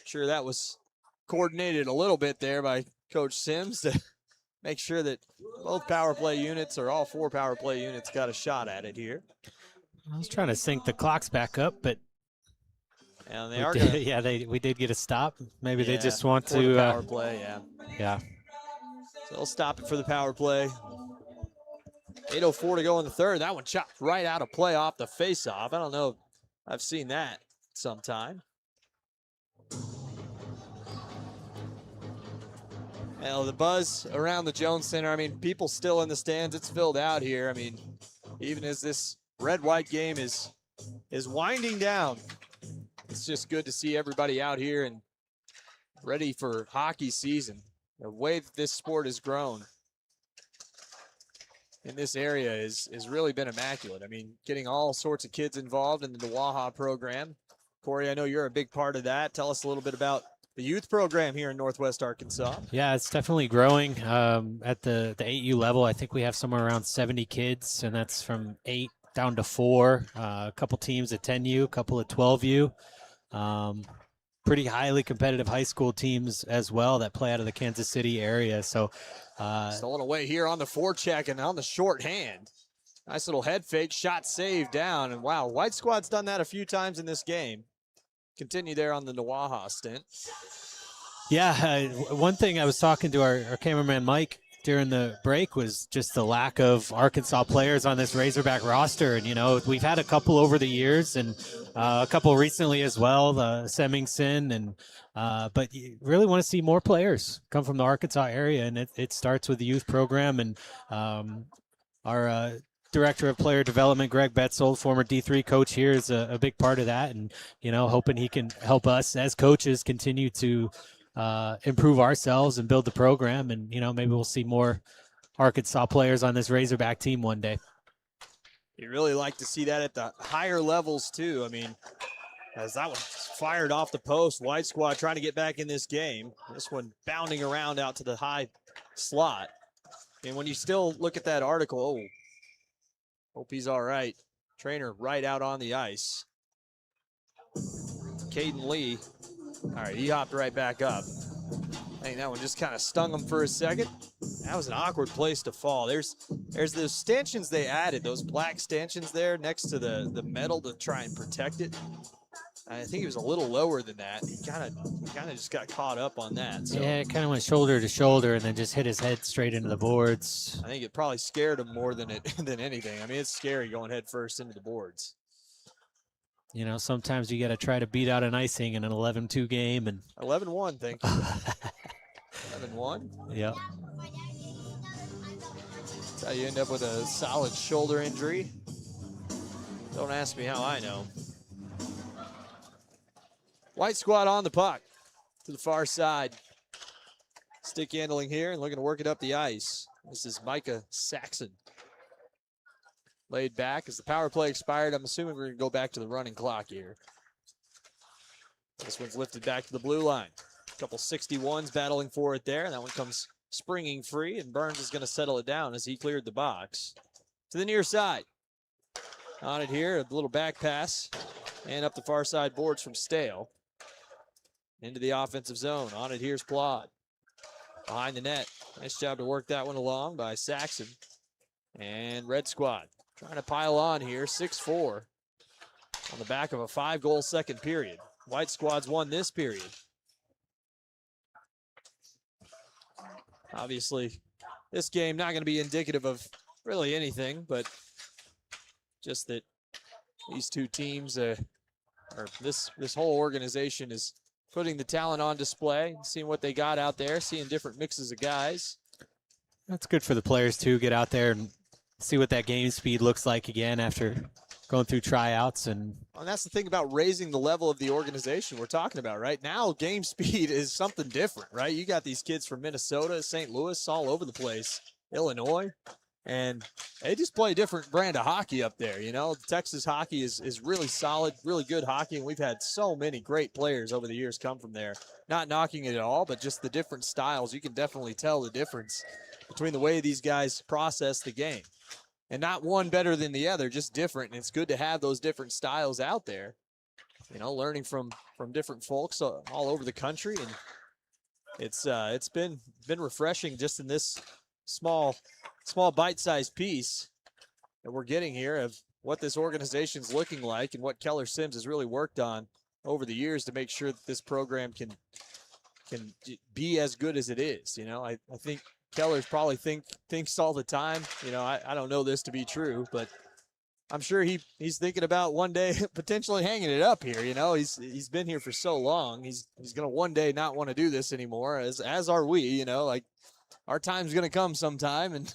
Sure, that was coordinated a little bit there by Coach Sims to make sure that both power play units, or all 4 power play units, got a shot at it here. I was trying to sync the clocks back up, but and they are gonna, yeah, we did get a stop. Maybe they just want for to the power play, yeah. So they'll stop it for the power play. 8:04 to go in the third. That one chopped right out of play off the face-off. I don't know if I've seen that sometime. Well, the buzz around the Jones Center, I mean, people still in the stands. It's filled out here. I mean, even as this red-white game is winding down, it's just good to see everybody out here and ready for hockey season. The way that this sport has grown in this area has really been immaculate. I mean, getting all sorts of kids involved in the Waha program. Corey, I know you're a big part of that. Tell us a little bit about the youth program here in Northwest Arkansas. Yeah, it's definitely growing. At the 8U level, I think we have somewhere around 70 kids, and that's from 8 down to 4. A couple teams at 10U, a couple at 12U. pretty highly competitive high school teams as well that play out of the Kansas City area. So stolen away here on the forecheck and on the shorthand. Nice little head fake, shot saved down. And wow, White Squad's done that a few times in this game. Continue there on the Nawaha stint. Yeah, one thing I was talking to our cameraman Mike during the break was just the lack of Arkansas players on this Razorback roster. And, you know, we've had a couple over the years and a couple recently as well, Semmingson. And but you really want to see more players come from the Arkansas area. And it starts with the youth program. And our Director of Player Development, Greg Betzold, former D3 coach here, is a big part of that. And, you know, hoping he can help us as coaches continue to improve ourselves and build the program. And, you know, maybe we'll see more Arkansas players on this Razorback team one day. You really like to see that at the higher levels too. I mean, as that one fired off the post, White Squad trying to get back in this game. This one bounding around out to the high slot. And when you still look at that article, oh, hope he's all right. Trainer right out on the ice. Caden Lee. All right, he hopped right back up. I think that one just kind of stung him for a second. That was an awkward place to fall. There's those stanchions they added, those black stanchions there next to the metal to try and protect it. I think he was a little lower than that. He kind of just got caught up on that. So yeah, it kind of went shoulder to shoulder and then just hit his head straight into the boards. I think it probably scared him more than anything. I mean, it's scary going head first into the boards. You know, sometimes you got to try to beat out an icing in an 11-2 game. And 11-1, thank you. 11-1. Yep. That's how you end up with a solid shoulder injury. Don't ask me how I know. White Squad on the puck to the far side. Stick handling here and looking to work it up the ice. This is Micah Saxon. Laid back as the power play expired. I'm assuming we're going to go back to the running clock here. This one's lifted back to the blue line. A couple 61s battling for it there. That one comes springing free, and Burns is going to settle it down as he cleared the box. To the near side. On it here, a little back pass. And up the far side boards from Stale. Into the offensive zone. On it, here's Plod. Behind the net. Nice job to work that one along by Saxon. And Red Squad trying to pile on here, 6-4. On the back of a 5-goal second period. White Squad's won this period. Obviously, this game not going to be indicative of really anything, but just that these two teams, or this whole organization is putting the talent on display, seeing what they got out there, seeing different mixes of guys. That's good for the players, too. Get out there and see what that game speed looks like again after going through tryouts. And that's the thing about raising the level of the organization we're talking about right now. Game speed is something different, right? You got these kids from Minnesota, St. Louis, all over the place, Illinois, and they just play a different brand of hockey up there. You know, Texas hockey is really solid, really good hockey, and we've had so many great players over the years come from there. Not knocking it at all, but just the different styles. You can definitely tell the difference between the way these guys process the game. And not one better than the other, just different. And it's good to have those different styles out there. You know, learning from different folks all over the country, and it's been refreshing just in this small bite-sized piece that we're getting here of what this organization's looking like and what Keller Sims has really worked on over the years to make sure that this program can be as good as it is. You know, I think Keller's probably thinks all the time, you know, I don't know this to be true, but I'm sure he's thinking about one day potentially hanging it up here. You know, he's been here for so long. He's going to one day not want to do this anymore, as are we. You know, like our time's going to come sometime, and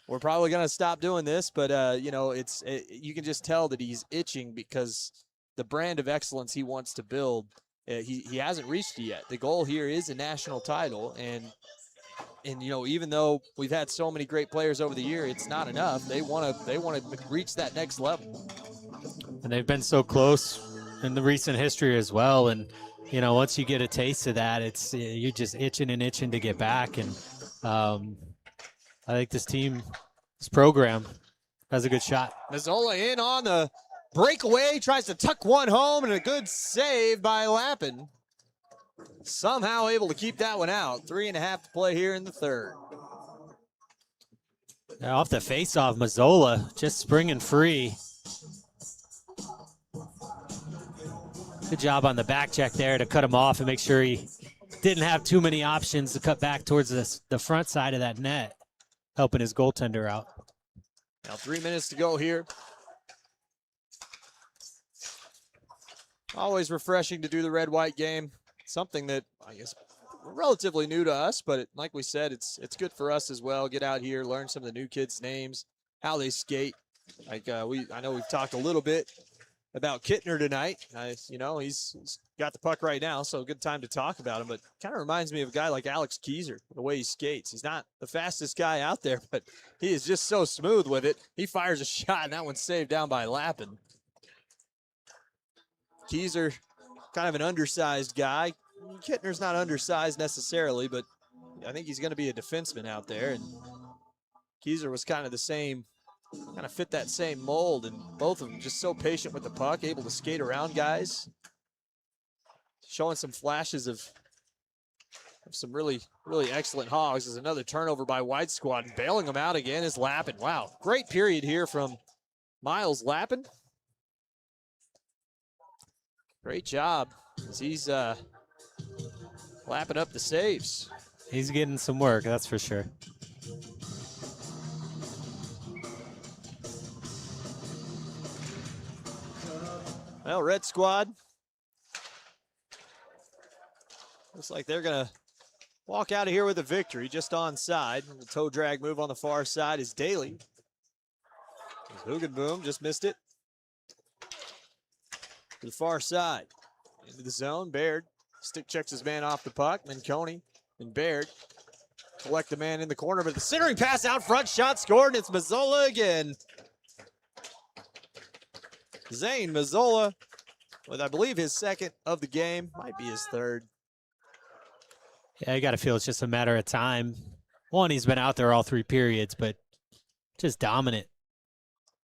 we're probably going to stop doing this. But you know, you can just tell that he's itching because the brand of excellence he wants to build, he hasn't reached it yet. The goal here is a national title, and you know, even though we've had so many great players over the year, it's not enough. They want to reach that next level. And they've been so close in the recent history as well. And, you know, once you get a taste of that, it's you're just itching and itching to get back. And I think this program has a good shot. Mazzola in on the breakaway, tries to tuck one home, and a good save by Lappin. somehow able to keep that one out. 3.5 to play here in the third. Now off the face-off, Mazzola just springing free. Good job on the back check there to cut him off and make sure he didn't have too many options to cut back towards the front side of that net, helping his goaltender out. Now 3 minutes to go here. Always refreshing to do the red-white game. Something that, I guess, relatively new to us, but like we said, it's good for us as well. Get out here, learn some of the new kids' names, how they skate. Like I know we've talked a little bit about Kittner tonight. You know, he's got the puck right now, so a good time to talk about him. But kind of reminds me of a guy like Alex Keyser, the way he skates. He's not the fastest guy out there, but he is just so smooth with it. He fires a shot, and that one's saved down by Lappin. Keyser, kind of an undersized guy. Kittner's not undersized necessarily, but I think he's going to be a defenseman out there. And Keyser was kind of the same, kind of fit that same mold, and both of them just so patient with the puck, able to skate around guys. Showing some flashes of some really, really excellent hogs. There's another turnover by White Squad, and bailing them out again is Lappin. Wow, great period here from Miles Lappin. Great job as he's lapping up the saves. He's getting some work, that's for sure. Well, Red Squad, looks like they're going to walk out of here with a victory, just onside. The toe drag move on the far side is Daly. Hugenboom just missed it. To the far side, into the zone, Baird stick checks his man off the puck, then Coney and Baird collect the man in the corner, but the centering pass out front, shot scored, and it's Mazzola again. Zane Mazzola with, I believe, his second of the game, might be his third. Yeah, you got to feel it's just a matter of time. One, he's been out there all 3 periods, but just dominant.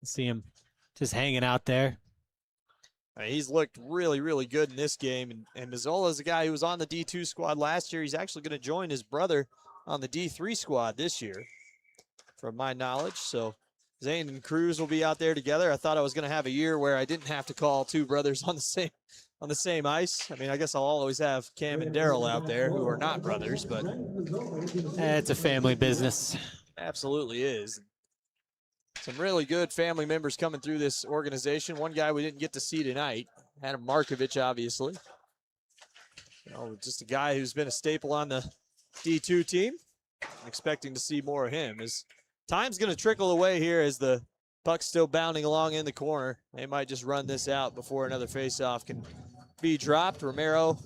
See him just hanging out there. He's looked really, really good in this game. And Mazzola is a guy who was on the D2 squad last year. He's actually going to join his brother on the D3 squad this year, from my knowledge. So Zane and Cruz will be out there together. I thought I was going to have a year where I didn't have to call 2 brothers on the same ice. I mean, I guess I'll always have Cam and Daryl out there who are not brothers, but It's a family business. Absolutely is. Some really good family members coming through this organization. One guy we didn't get to see tonight, Adam Markovich, obviously. You know, just a guy who's been a staple on the D2 team. I'm expecting to see more of him. As time's going to trickle away here as the puck's still bounding along in the corner. They might just run this out before another faceoff can be dropped. Romero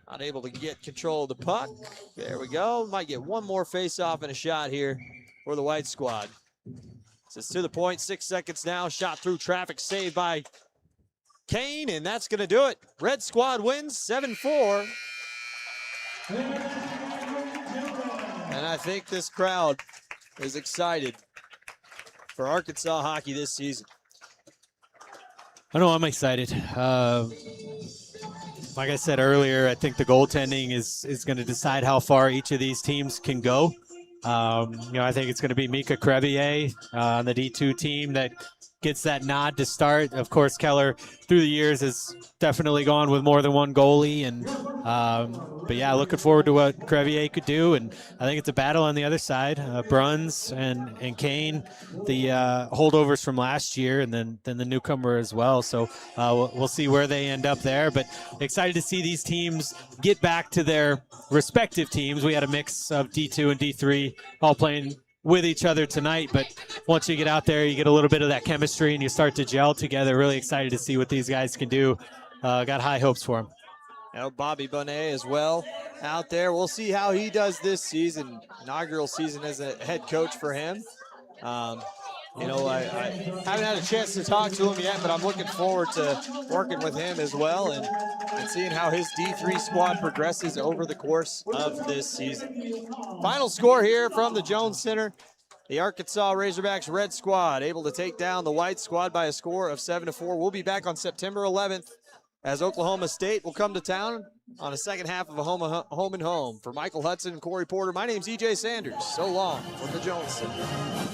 not able to get control of the puck. There we go. Might get one more faceoff and a shot here for the White Squad. It's to the point, 6 seconds now. Shot through traffic, saved by Kane, and that's going to do it. Red Squad wins 7-4. And I think this crowd is excited for Arkansas hockey this season. I know I'm excited. Like I said earlier, I think the goaltending is going to decide how far each of these teams can go. I think it's going to be Mika Crevier on the D2 team that gets that nod to start. Of course, Keller through the years has definitely gone with more than one goalie, and but yeah, looking forward to what Crevier could do. And I think it's a battle on the other side. Bruns and Kane, the holdovers from last year, and then the newcomer as well. So we'll see where they end up there. But excited to see these teams get back to their respective teams. We had a mix of D2 and D3 all playing with each other tonight, but once you get out there, you get a little bit of that chemistry and you start to gel together. Really excited to see what these guys can do. Got high hopes for them. Now Bobby Bonet as well out there. We'll see how he does this season. Inaugural season as a head coach for him. I haven't had a chance to talk to him yet, but I'm looking forward to working with him as well and seeing how his D3 squad progresses over the course of this season. Final score here from the Jones Center. The Arkansas Razorbacks Red Squad able to take down the White Squad by a score of 7-4. We'll be back on September 11th as Oklahoma State will come to town on a second half of a home and home. For Michael Hudson and Corry Porter, my name's EJ Sanders. So long from the Jones Center.